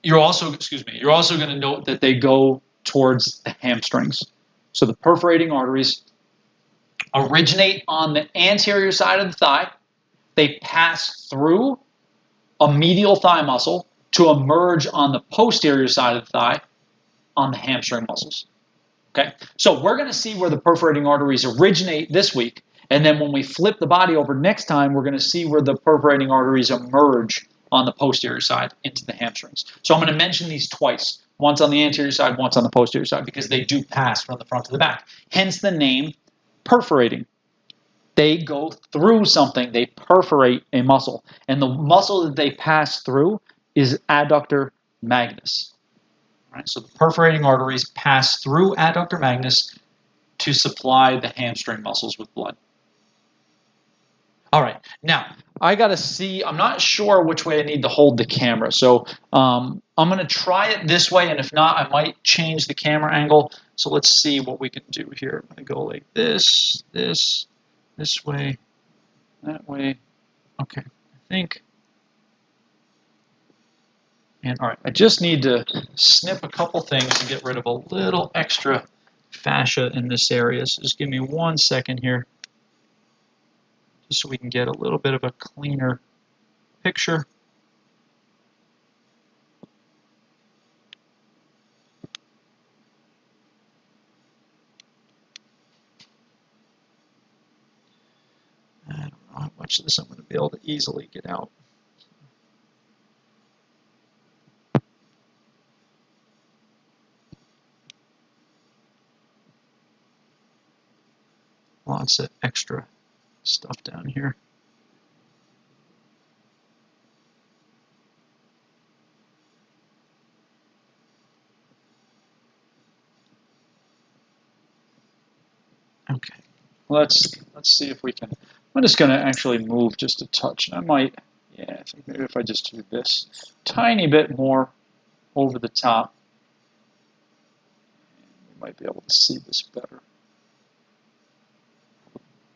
You're also going to note that they go towards the hamstrings. So the perforating arteries originate on the anterior side of the thigh. They pass through a medial thigh muscle to emerge on the posterior side of the thigh on the hamstring muscles. Okay, so we're going to see where the perforating arteries originate this week, and then when we flip the body over next time, we're going to see where the perforating arteries emerge on the posterior side into the hamstrings. So I'm going to mention these twice, once on the anterior side, once on the posterior side, because they do pass from the front to the back. Hence the name perforating. They go through something, they perforate a muscle, and the muscle that they pass through is adductor magnus. Right, so the perforating arteries pass through adductor magnus to supply the hamstring muscles with blood. All right, now I got to see, I'm not sure which way I need to hold the camera. So I'm going to try it this way, and if not, I might change the camera angle. So let's see what we can do here. I'm going to go like this way, that way. Okay, I think. And all right, I just need to snip a couple things to get rid of a little extra fascia in this area. So just give me 1 second here, just so we can get a little bit of a cleaner picture. I don't know how much of this I'm going to be able to easily get out. Lots of extra stuff down here. Okay, let's see if we can. I'm just going to actually move just a touch. I might, yeah, I think maybe if I just do this tiny bit more over the top, we might be able to see this better.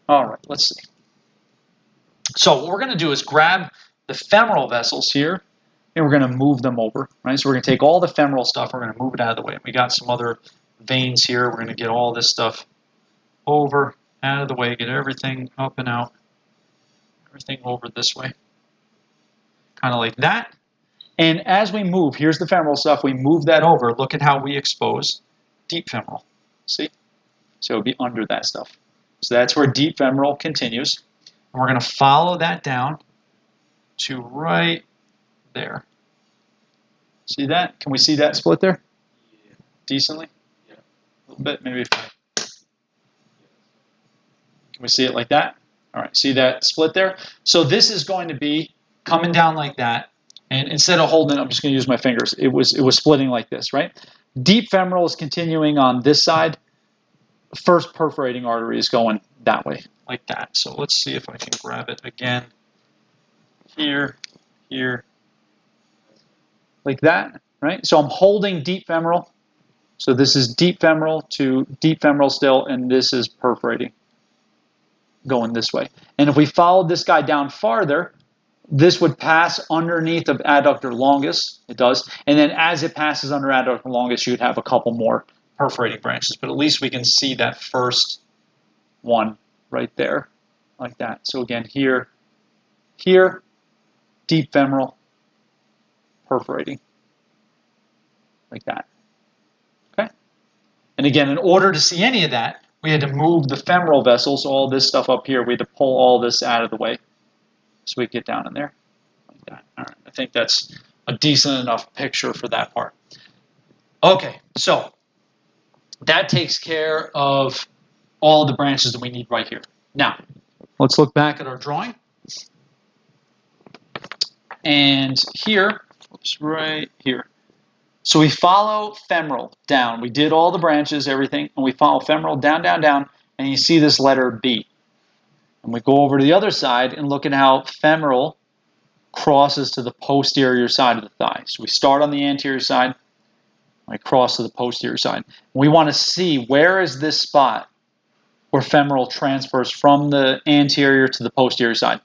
All right, let's see. So what we're going to do is grab the femoral vessels here, and we're going to move them over, right? So we're going to take all the femoral stuff, we're going to move it out of the way. We got some other veins here. We're going to get all this stuff over, out of the way, get everything up and out, everything over this way, kind of like that. And as we move, here's the femoral stuff, we move that over. Look at how we expose deep femoral. See? So it would be under that stuff. So that's where deep femoral continues. And we're going to follow that down to right there. See that? Can we see that split there? Yeah. Decently? Yeah. A little bit, maybe. Can we see it like that? All right, see that split there? So this is going to be coming down like that. And instead of holding it, I'm just going to use my fingers. It was splitting like this, right? Deep femoral is continuing on this side. First perforating artery is going that way, like that. So let's see if I can grab it again. Here, like that, right? So I'm holding deep femoral. So this is deep femoral to deep femoral still, and this is perforating, going this way. And if we followed this guy down farther, this would pass underneath of adductor longus. It does. And then as it passes under adductor longus, you'd have a couple more perforating branches. But at least we can see that first one right there, like that. So again, here, deep femoral, perforating, like that. Okay? And again, in order to see any of that, we had to move the femoral vessels, all this stuff up here. We had to pull all this out of the way so we get down in there, like that. All right, I think that's a decent enough picture for that part. Okay, so that takes care of all the branches that we need right here. Now, let's look back at our drawing. And here, oops, right here. So we follow femoral down. We did all the branches, everything, and we follow femoral down, down, down, and you see this letter B. And we go over to the other side and look at how femoral crosses to the posterior side of the thigh. So we start on the anterior side, we cross to the posterior side. We want to see where is this spot where femoral transfers from the anterior to the posterior side.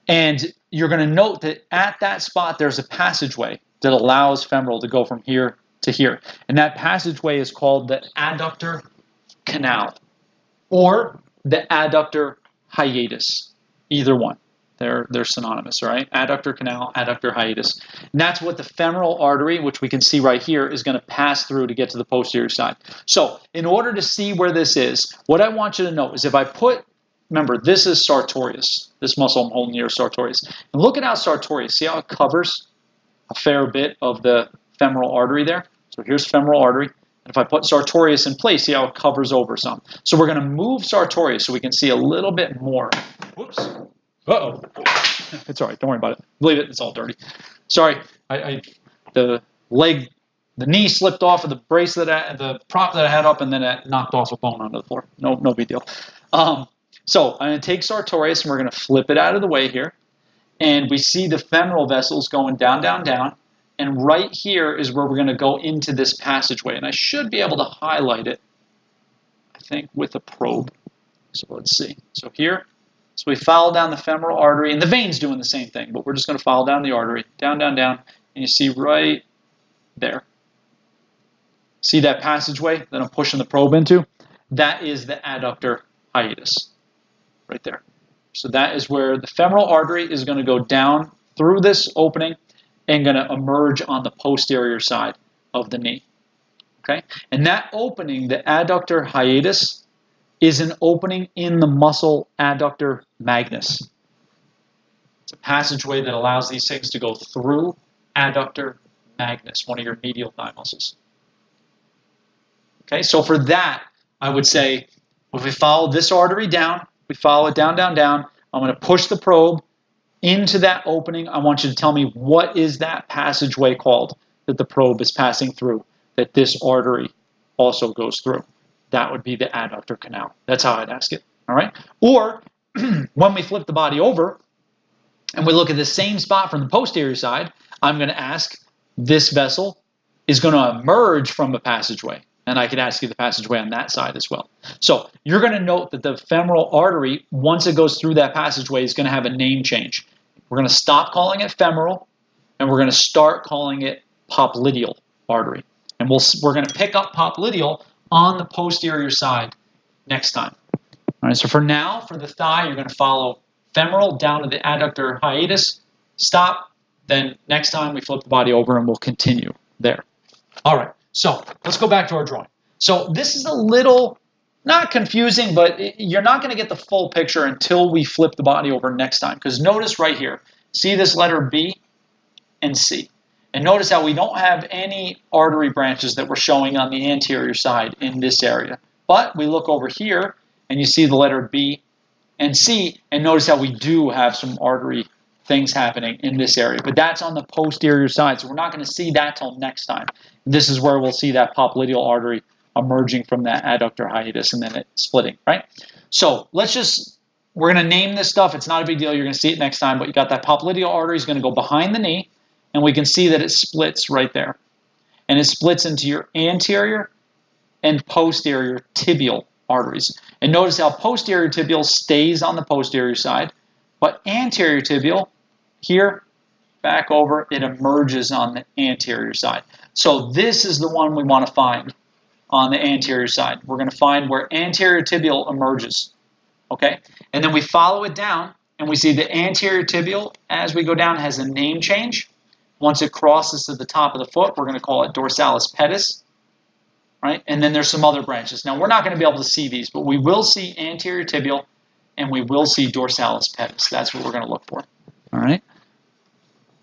And you're going to note that at that spot there's a passageway that allows femoral to go from here to here. And that passageway is called the adductor canal or the adductor hiatus, either one. They're synonymous, all right? Adductor canal, adductor hiatus. And that's what the femoral artery, which we can see right here, is going to pass through to get to the posterior side. So in order to see where this is, what I want you to know is if I put, remember, this is sartorius. This muscle I'm holding here is sartorius. And look at how sartorius, see how it covers a fair bit of the femoral artery there? So here's femoral artery. And if I put sartorius in place, see how it covers over some. So we're going to move sartorius so we can see a little bit more. Whoops. Uh-oh. It's all right. Don't worry about it. Leave it. It's all dirty. Sorry. The knee slipped off of the brace the prop that I had up, and then it knocked off a bone onto the floor. No big deal. So I'm going to take sartorius, and we're going to flip it out of the way here. And we see the femoral vessels going down, down, down. And right here is where we're going to go into this passageway. And I should be able to highlight it, I think, with a probe. So let's see. So here. So we follow down the femoral artery, and the vein's doing the same thing, but we're just going to follow down the artery, down, down, down, and you see right there. See that passageway that I'm pushing the probe into? That is the adductor hiatus, right there. So that is where the femoral artery is going to go down through this opening and going to emerge on the posterior side of the knee. Okay? And that opening, the adductor hiatus, is an opening in the muscle adductor magnus. It's a passageway that allows these things to go through adductor magnus, one of your medial thigh muscles. Okay, so for that, I would say, if we follow this artery down, we follow it down, down, down, I'm going to push the probe into that opening. I want you to tell me what is that passageway called that the probe is passing through, that this artery also goes through. That would be the adductor canal. That's how I'd ask it, all right? Or when we flip the body over and we look at the same spot from the posterior side, I'm going to ask, this vessel is going to emerge from a passageway. And I could ask you the passageway on that side as well. So you're going to note that the femoral artery, once it goes through that passageway, is going to have a name change. We're going to stop calling it femoral, and we're going to start calling it popliteal artery. And we're going to pick up popliteal on the posterior side next time. All right, so for now, for the thigh, you're going to follow femoral down to the adductor hiatus, stop, then next time we flip the body over and we'll continue there. All right, so let's go back to our drawing. So this is a little, not confusing, but you're not going to get the full picture until we flip the body over next time. Because notice right here, see this letter B and C. And notice how we don't have any artery branches that we're showing on the anterior side in this area. But we look over here, and you see the letter B and C, and notice how we do have some artery things happening in this area. But that's on the posterior side, so we're not going to see that till next time. This is where we'll see that popliteal artery emerging from that adductor hiatus and then it splitting, right? So we're going to name this stuff. It's not a big deal. You're going to see it next time, but you got that popliteal artery is going to go behind the knee, and we can see that it splits right there. And it splits into your anterior and posterior tibial arteries. And notice how posterior tibial stays on the posterior side, but anterior tibial, here, back over, it emerges on the anterior side. So this is the one we want to find on the anterior side. We're going to find where anterior tibial emerges, okay? And then we follow it down, and we see the anterior tibial, as we go down, has a name change. Once it crosses to the top of the foot, we're going to call it dorsalis pedis, right? And then there's some other branches. Now, we're not going to be able to see these, but we will see anterior tibial, and we will see dorsalis pedis. That's what we're going to look for, all right?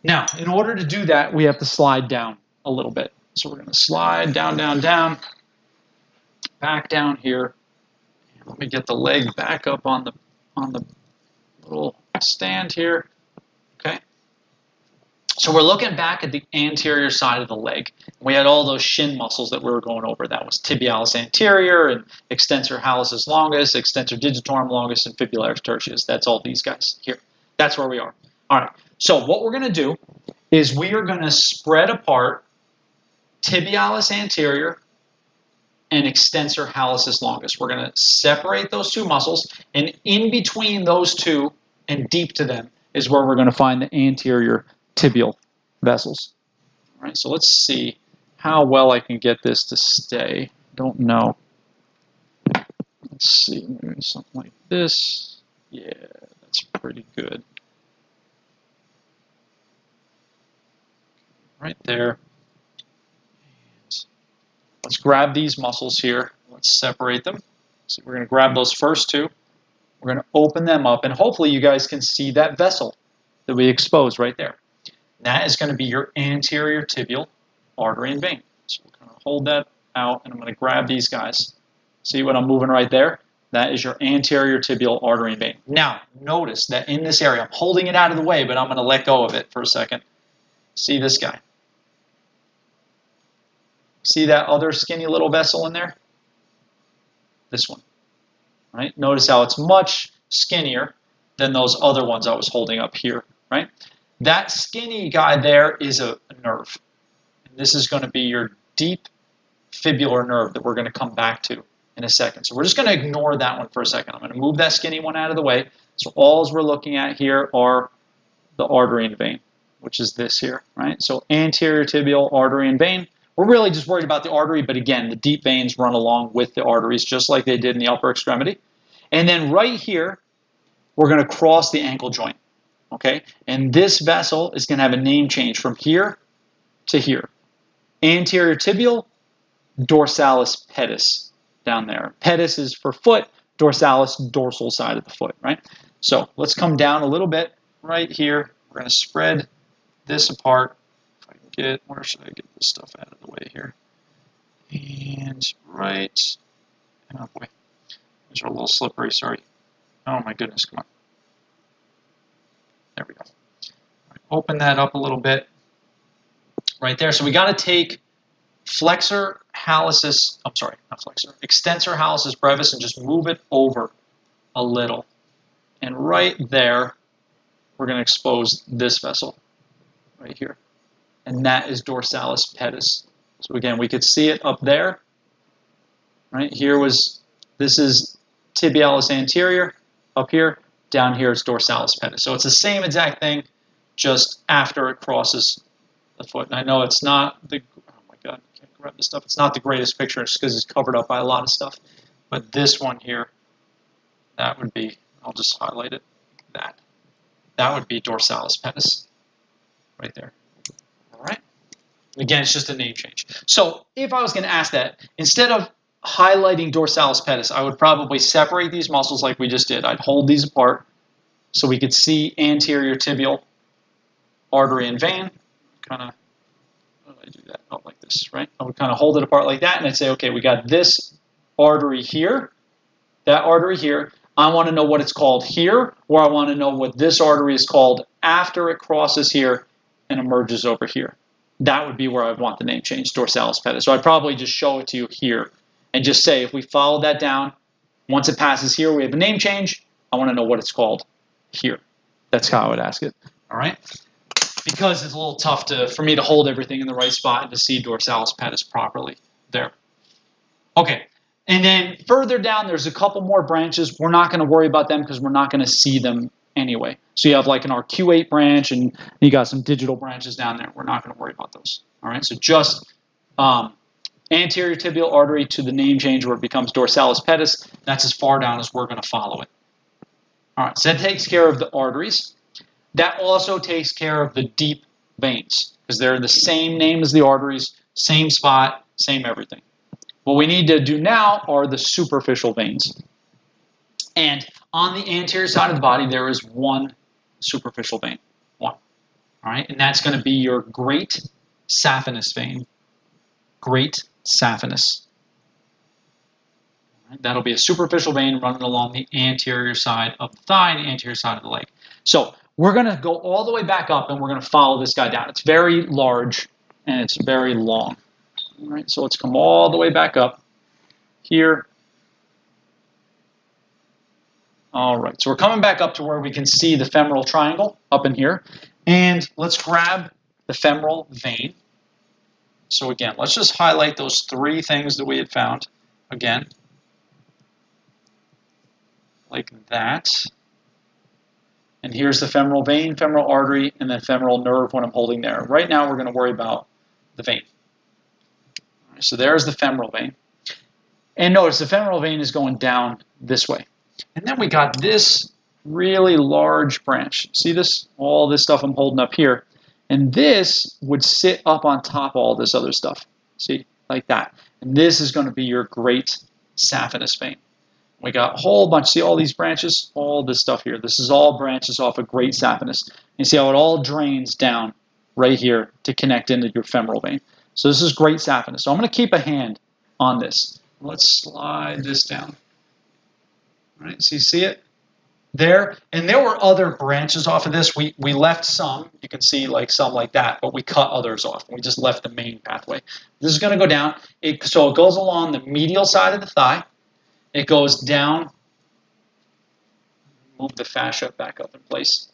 Now, in order to do that, we have to slide down a little bit. So we're going to slide down, down, down, back down here. Let me get the leg back up on the little stand here. Okay. So we're looking back at the anterior side of the leg. We had all those shin muscles that we were going over. That was tibialis anterior and extensor hallucis longus, extensor digitorum longus, and fibularis tertius. That's all these guys here. That's where we are. All right. So what we're going to do is we are going to spread apart tibialis anterior and extensor hallucis longus. We're going to separate those two muscles, and in between those two and deep to them is where we're going to find the anterior tibial vessels. All right, so let's see how well I can get this to stay. Don't know. Let's see, maybe something like this. Yeah, that's pretty good. right there. Let's grab these muscles here. Let's separate them. So we're going to grab those first two. We're going to open them up, and hopefully you guys can see that vessel that we exposed right there. That is going to be your anterior tibial artery and vein. So we're going to hold that out, and I'm going to grab these guys. See what I'm moving right there? That is your anterior tibial artery and vein. Now, notice that in this area, I'm holding it out of the way, but I'm going to let go of it for a second. See this guy? See that other skinny little vessel in there? This one. Right? Notice how it's much skinnier than those other ones I was holding up here. Right? That skinny guy there is a nerve. And this is going to be your deep fibular nerve that we're going to come back to in a second. So we're just going to ignore that one for a second. I'm going to move that skinny one out of the way. So all we're looking at here are the artery and vein, which is this here. Right? So anterior tibial artery and vein. We're really just worried about the artery, but again, the deep veins run along with the arteries just like they did in the upper extremity. And then right here, we're going to cross the ankle joint, okay? And this vessel is going to have a name change from here to here. Anterior tibial, dorsalis pedis down there. Pedis is for foot, dorsalis, dorsal side of the foot, right? So let's come down a little bit right here. We're going to spread this apart. Where should I get this stuff out of the way here? And right, oh boy, these are a little slippery, sorry. Oh my goodness, come on. There we go. Right, open that up a little bit right there. So we got to take extensor hallucis brevis and just move it over a little. And right there, we're going to expose this vessel right here. And that is dorsalis pedis. So again, we could see it up there. Right here this is tibialis anterior up here. Down here it's dorsalis pedis. So it's the same exact thing, just after it crosses the foot. And I know it's not the, oh my God, I can't grab this stuff. It's not the greatest picture just because it's covered up by a lot of stuff. But this one here, that would be, I'll just highlight it, that would be dorsalis pedis right there. All right. Again, it's just a name change. So if I was going to ask that, instead of highlighting dorsalis pedis, I would probably separate these muscles like we just did. I'd hold these apart so we could see anterior tibial artery and vein. Kind of, how do I do that? Oh, like this, right? I would kind of hold it apart like that, and I'd say, okay, we got this artery here, that artery here. I want to know what it's called here, or I want to know what this artery is called after it crosses here and emerges over here. That would be where I'd want the name change, dorsalis pedis. So I'd probably just show it to you here and just say, if we follow that down, once it passes here, we have a name change. I want to know what it's called here. That's how I would ask it. All right? Because it's a little tough for me to hold everything in the right spot and to see dorsalis pedis properly there. Okay. And then further down, there's a couple more branches. We're not going to worry about them because we're not going to see them anyway. So you have like an arcuate branch, and you got some digital branches down there. We're not going to worry about those. All right, so just anterior tibial artery to the name change where it becomes dorsalis pedis. That's as far down as we're going to follow it. All right, so that takes care of the arteries. That also takes care of the deep veins because they're the same name as the arteries, same spot, same everything. What we need to do now are the superficial veins. And on the anterior side of the body, there is one superficial vein. One. All right, and that's going to be your great saphenous vein. Great saphenous. All right, that'll be a superficial vein running along the anterior side of the thigh and the anterior side of the leg. So we're going to go all the way back up, and we're going to follow this guy down. It's very large, and it's very long. All right, so let's come all the way back up here. All right, so we're coming back up to where we can see the femoral triangle up in here. And let's grab the femoral vein. So again, let's just highlight those three things that we had found. Again, like that. And here's the femoral vein, femoral artery, and then femoral nerve when I'm holding there. Right now, we're going to worry about the vein. All right, so there's the femoral vein. And notice the femoral vein is going down this way. And then we got this really large branch. See this? All this stuff I'm holding up here. And this would sit up on top of all this other stuff. See, like that. And this is going to be your great saphenous vein. We got a whole bunch. See all these branches? All this stuff here. This is all branches off a great saphenous. You see how it all drains down right here to connect into your femoral vein. So this is great saphenous. So I'm going to keep a hand on this. Let's slide this down. All right, so you see it there? And there were other branches off of this. We left some. You can see like some like that, but we cut others off. We just left the main pathway. This is going to go down. So it goes along the medial side of the thigh. It goes down. Move the fascia back up in place.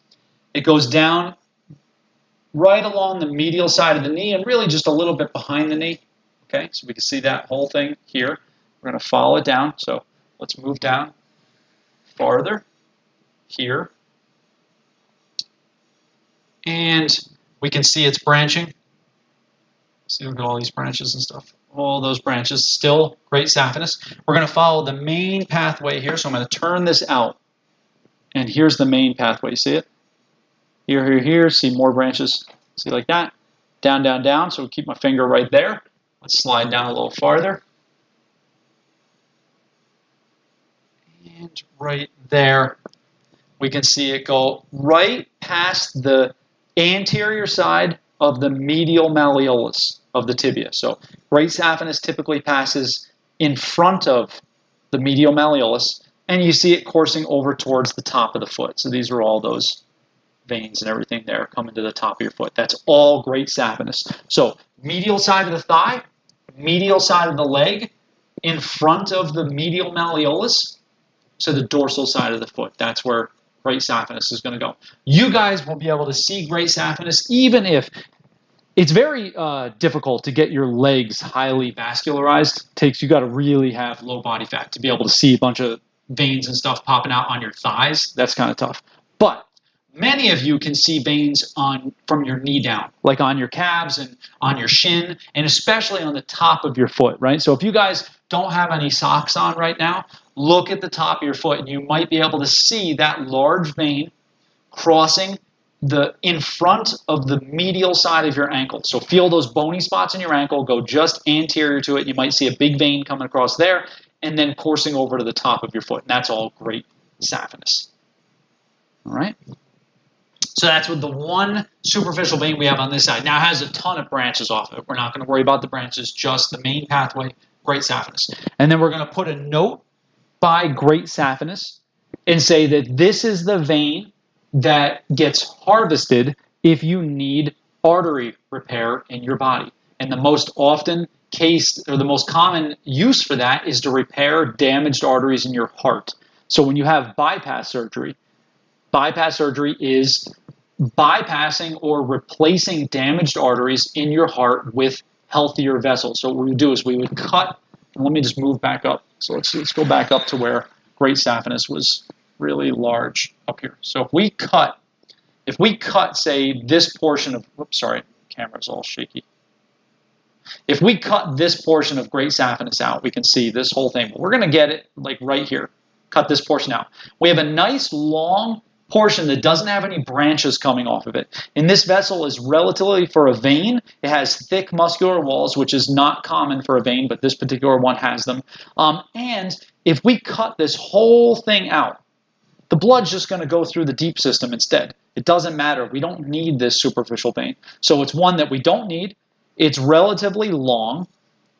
It goes down right along the medial side of the knee and really just a little bit behind the knee. Okay, so we can see that whole thing here. We're going to follow it down. So let's move down farther here. And we can see it's branching. See, look at all these branches and stuff. All those branches, still great saphenous. We're going to follow the main pathway here. So I'm going to turn this out. And here's the main pathway. See it? Here, here, here. See more branches. See like that? Down, down, down. So we'll keep my finger right there. Let's slide down a little farther. And right there, we can see it go right past the anterior side of the medial malleolus of the tibia. So great saphenous typically passes in front of the medial malleolus, and you see it coursing over towards the top of the foot. So these are all those veins and everything there coming to the top of your foot. That's all great saphenous. So medial side of the thigh, medial side of the leg, in front of the medial malleolus, to the dorsal side of the foot. That's where great saphenous is going to go. You guys will be able to see great saphenous even if it's very difficult to get your legs highly vascularized. You got to really have low body fat to be able to see a bunch of veins and stuff popping out on your thighs. That's kind of tough. But many of you can see veins from your knee down, like on your calves and on your shin, and especially on the top of your foot, right? So if you guys don't have any socks on right now, look at the top of your foot, and you might be able to see that large vein crossing in front of the medial side of your ankle. So feel those bony spots in your ankle, go just anterior to it. You might see a big vein coming across there, and then coursing over to the top of your foot. And that's all great saphenous. All right? So that's with the one superficial vein we have on this side. Now it has a ton of branches off of it. We're not going to worry about the branches, just the main pathway, great saphenous. And then we're going to put a note by great saphenous and say that this is the vein that gets harvested if you need artery repair in your body. And the most often the most common use for that is to repair damaged arteries in your heart. So when you have bypass surgery is bypassing or replacing damaged arteries in your heart with healthier vessels. So what we would do is we would cut, and let me just move back up. So let's go back up to where great saphenous was really large up here. So if we cut, say, this portion of, whoops, sorry, camera's all shaky. If we cut this portion of great saphenous out, we can see this whole thing. But we're going to get it like right here. Cut this portion out. We have a nice long portion that doesn't have any branches coming off of it. And this vessel is relatively, for a vein, it has thick muscular walls, which is not common for a vein, but this particular one has them. And if we cut this whole thing out, the blood's just going to go through the deep system instead. It doesn't matter. We don't need this superficial vein. So it's one that we don't need. It's relatively long.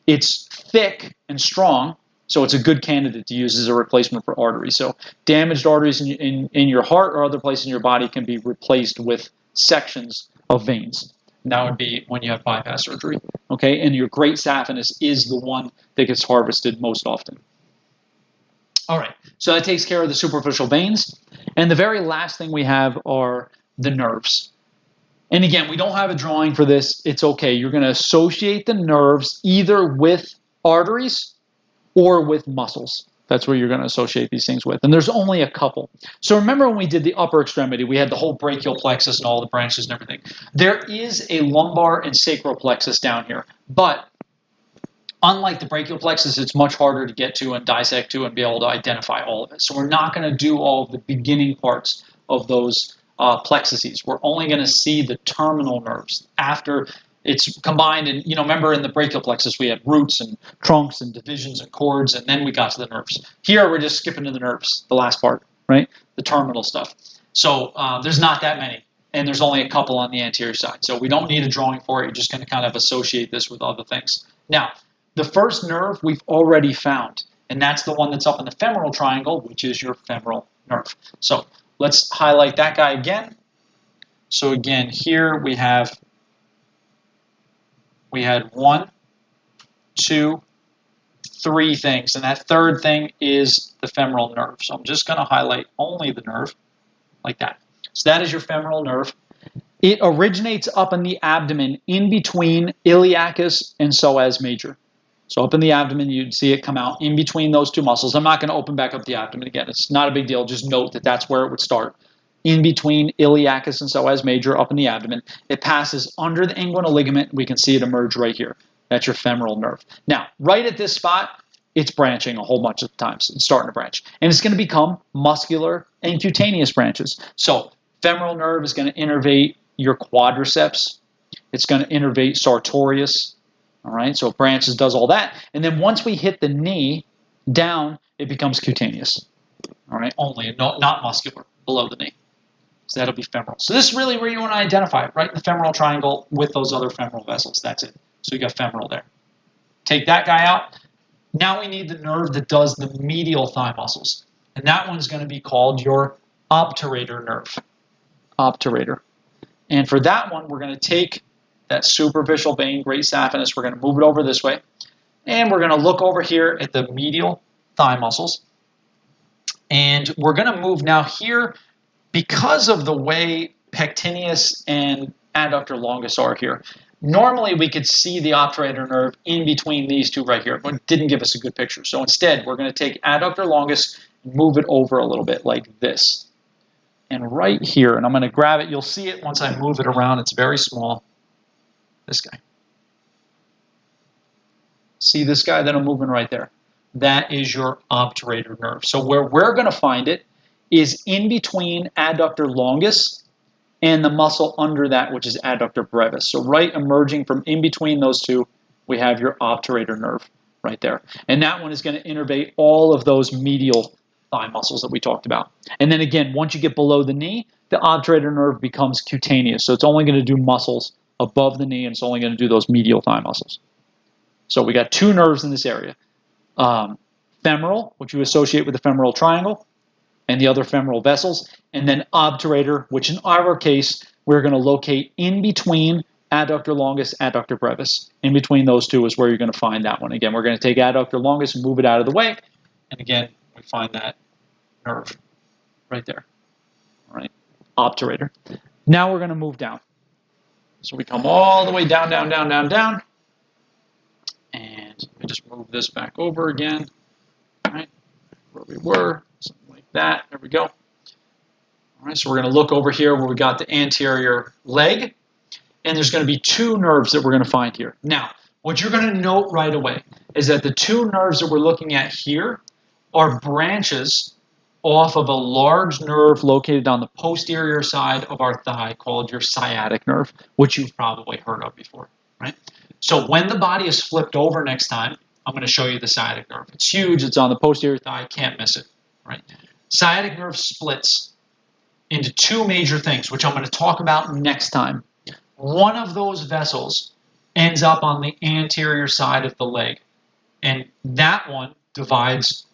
It's thick and strong. So it's a good candidate to use as a replacement for arteries. So damaged arteries in your heart or other places in your body can be replaced with sections of veins. And that would be when you have bypass surgery. Okay, and your great saphenous is the one that gets harvested most often. All right, so that takes care of the superficial veins. And the very last thing we have are the nerves. And again, we don't have a drawing for this. It's okay. You're going to associate the nerves either with arteries or with muscles. That's where you're going to associate these things with. And there's only a couple. So remember when we did the upper extremity, we had the whole brachial plexus and all the branches and everything. There is a lumbar and sacral plexus down here. But unlike the brachial plexus, it's much harder to get to and dissect to and be able to identify all of it. So we're not going to do all of the beginning parts of those plexuses. We're only going to see the terminal nerves after it's combined. And remember in the brachial plexus we had roots and trunks and divisions and cords, and then we got to the nerves. Here we're just skipping to the nerves, the last part, right? The terminal stuff. So there's not that many, and there's only a couple on the anterior side. So we don't need a drawing for it. You're just going to kind of associate this with other things. Now, the first nerve we've already found, and that's the one that's up in the femoral triangle, which is your femoral nerve. So let's highlight that guy again. So again, here we had 1, 2, 3 things, and that third thing is the femoral nerve. So I'm just going to highlight only the nerve like that. So that is your femoral nerve. It originates up in the abdomen in between iliacus and psoas major. So up in the abdomen, you'd see it come out in between those two muscles. I'm not going to open back up the abdomen again. It's not a big deal. Just note that that's where it would start. In between iliacus and psoas major up in the abdomen. It passes under the inguinal ligament. We can see it emerge right here. That's your femoral nerve. Now, right at this spot, it's branching a whole bunch of times. It's starting to branch. And it's going to become muscular and cutaneous branches. So femoral nerve is going to innervate your quadriceps. It's going to innervate sartorius. All right, so it branches, does all that. And then once we hit the knee down, it becomes cutaneous. All right, only, not muscular, below the knee. So that'll be femoral. So this is really where you want to identify it, right in the femoral triangle with those other femoral vessels. That's it. So you got femoral there. Take that guy out. Now we need the nerve that does the medial thigh muscles. And that one's going to be called your obturator nerve. Obturator. And for that one, we're going to take that superficial vein, great saphenous, we're going to move it over this way. And we're going to look over here at the medial thigh muscles. And we're going to move now here because of the way pectineus and adductor longus are here. Normally, we could see the obturator nerve in between these two right here, but it didn't give us a good picture. So instead, we're going to take adductor longus and move it over a little bit like this. And right here, and I'm going to grab it. You'll see it once I move it around. It's very small. This guy. See this guy that I'm moving right there? That is your obturator nerve. So where we're going to find it is in between adductor longus and the muscle under that, which is adductor brevis. So right emerging from in between those two, we have your obturator nerve right there. And that one is going to innervate all of those medial thigh muscles that we talked about. And then again, once you get below the knee, the obturator nerve becomes cutaneous. So it's only going to do muscles above the knee, and it's only going to do those medial thigh muscles. So we got 2 nerves in this area. Femoral, which you associate with the femoral triangle, and the other femoral vessels, and then obturator, which in our case, we're going to locate in between adductor longus, adductor brevis. In between those two is where you're going to find that one. Again, we're going to take adductor longus and move it out of the way, and again, we find that nerve right there. All right, obturator. Now we're going to move down. So we come all the way down, down, down, down, down. And we just move this back over again. All right, where we were, something like that. There we go. All right, so we're going to look over here where we got the anterior leg. And there's going to be 2 nerves that we're going to find here. Now, what you're going to note right away is that the 2 nerves that we're looking at here are branches off of a large nerve located on the posterior side of our thigh called your sciatic nerve, which you've probably heard of before, right? So when the body is flipped over next time, I'm going to show you the sciatic nerve. It's huge. It's on the posterior thigh. Can't miss it, right? Sciatic nerve splits into 2 major things, which I'm going to talk about next time. One of those vessels ends up on the anterior side of the leg, and that one divides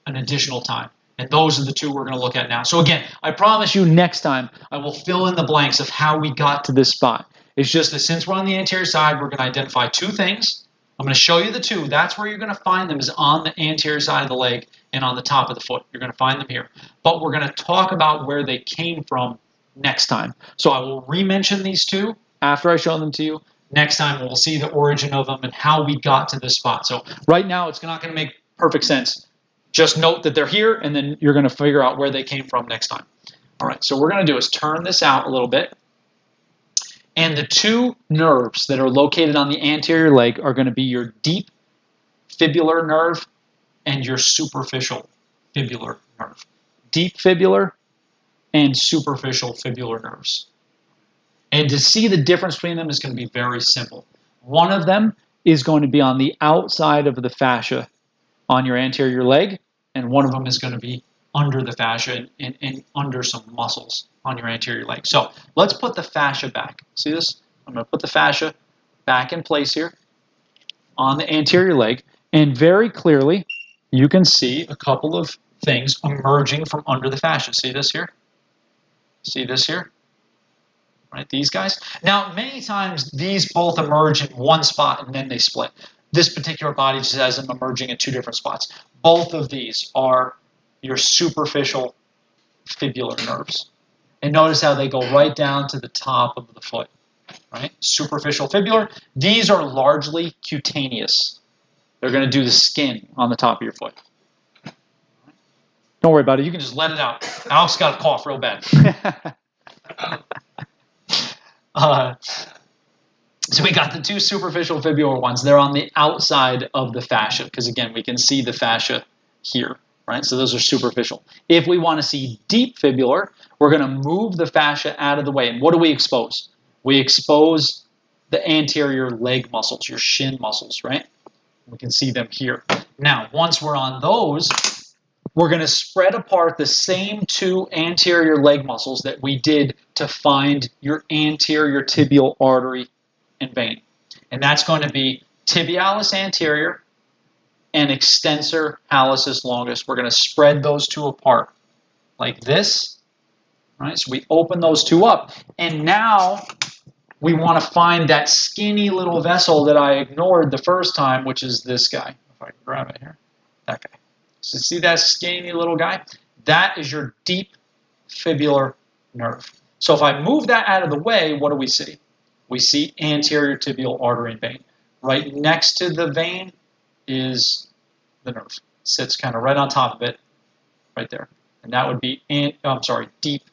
an additional time. And those are the 2 we're going to look at now. So again, I promise you next time I will fill in the blanks of how we got to this spot. It's just that since we're on the anterior side, we're going to identify 2 things. I'm going to show you the 2. That's where you're going to find them, is on the anterior side of the leg and on the top of the foot. You're going to find them here. But we're going to talk about where they came from next time. So I will re-mention these 2 after I show them to you. Next time we'll see the origin of them and how we got to this spot. So right now it's not going to make perfect sense. Just note that they're here, and then you're going to figure out where they came from next time. All right, so what we're going to do is turn this out a little bit. And the 2 nerves that are located on the anterior leg are going to be your deep fibular nerve and your superficial fibular nerve. Deep fibular and superficial fibular nerves. And to see the difference between them is going to be very simple. One of them is going to be on the outside of the fascia on your anterior leg, and one of them is going to be under the fascia and under some muscles on your anterior leg. So let's put the fascia back. See this? I'm going to put the fascia back in place here on the anterior leg, and very clearly you can see a couple of things emerging from under the fascia. See this here? See this here? Right, these guys. Now, many times these both emerge in one spot and then they split. This particular body just has them emerging in two different spots. Both of these are your superficial fibular nerves. And notice how they go right down to the top of the foot. Right? Superficial fibular. These are largely cutaneous. They're going to do the skin on the top of your foot. Don't worry about it. You can just let it out. Alex got a cough real bad. So we got the two superficial fibular ones. They're on the outside of the fascia because, again, we can see the fascia here, right? So those are superficial. If we want to see deep fibular, we're going to move the fascia out of the way. And what do we expose? We expose the anterior leg muscles, your shin muscles, right? We can see them here. Now, once we're on those, we're going to spread apart the same two anterior leg muscles that we did to find your anterior tibial artery and vein. And that's going to be tibialis anterior and extensor hallucis longus. We're going to spread those two apart like this. Right? So we open those two up. And now we want to find that skinny little vessel that I ignored the first time, which is this guy. If I can grab it here. That guy. So see that skinny little guy? That is your deep fibular nerve. So if I move that out of the way, what do we see? We see anterior tibial artery and vein. Right next to the vein is the nerve. Sits kind of right on top of it, right there. And that would be, deep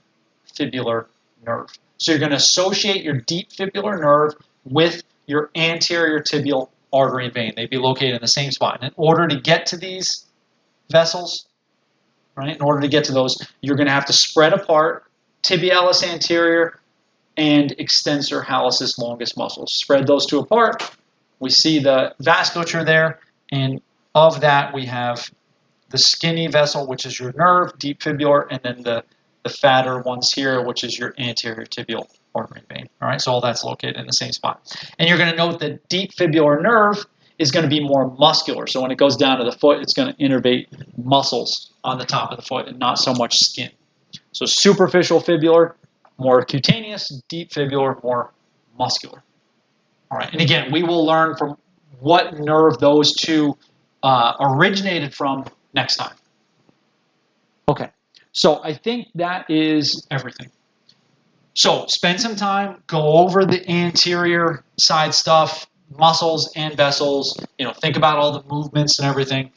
fibular nerve. So you're going to associate your deep fibular nerve with your anterior tibial artery and vein. They'd be located in the same spot. And in order to get to these vessels, right, in order to get to those, you're going to have to spread apart tibialis anterior and extensor hallucis longus muscles. Spread those two apart. We see the vasculature there, and of that we have the skinny vessel, which is your nerve, deep fibular, and then the fatter ones here, which is your anterior tibial artery and vein. All right, so all that's located in the same spot. And you're going to note that deep fibular nerve is going to be more muscular. So when it goes down to the foot, it's going to innervate muscles on the top of the foot and not so much skin. So superficial fibular, more cutaneous, deep fibular, more muscular. All right, and again, we will learn from what nerve those two originated from next time. Okay, so I think that is everything. So spend some time, go over the anterior side stuff, muscles and vessels, think about all the movements and everything.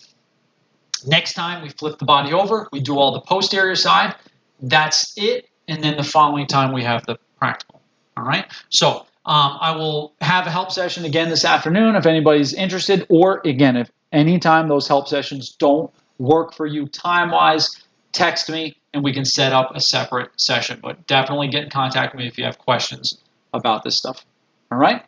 Next time we flip the body over, we do all the posterior side. That's it. And then the following time we have the practical. All right. So I will have a help session again this afternoon if anybody's interested, or again, if anytime those help sessions don't work for you time-wise, text me and we can set up a separate session. But definitely get in contact with me if you have questions about this stuff. All right.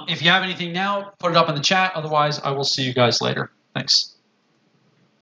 If you have anything now, put it up in the chat. Otherwise, I will see you guys later. Thanks.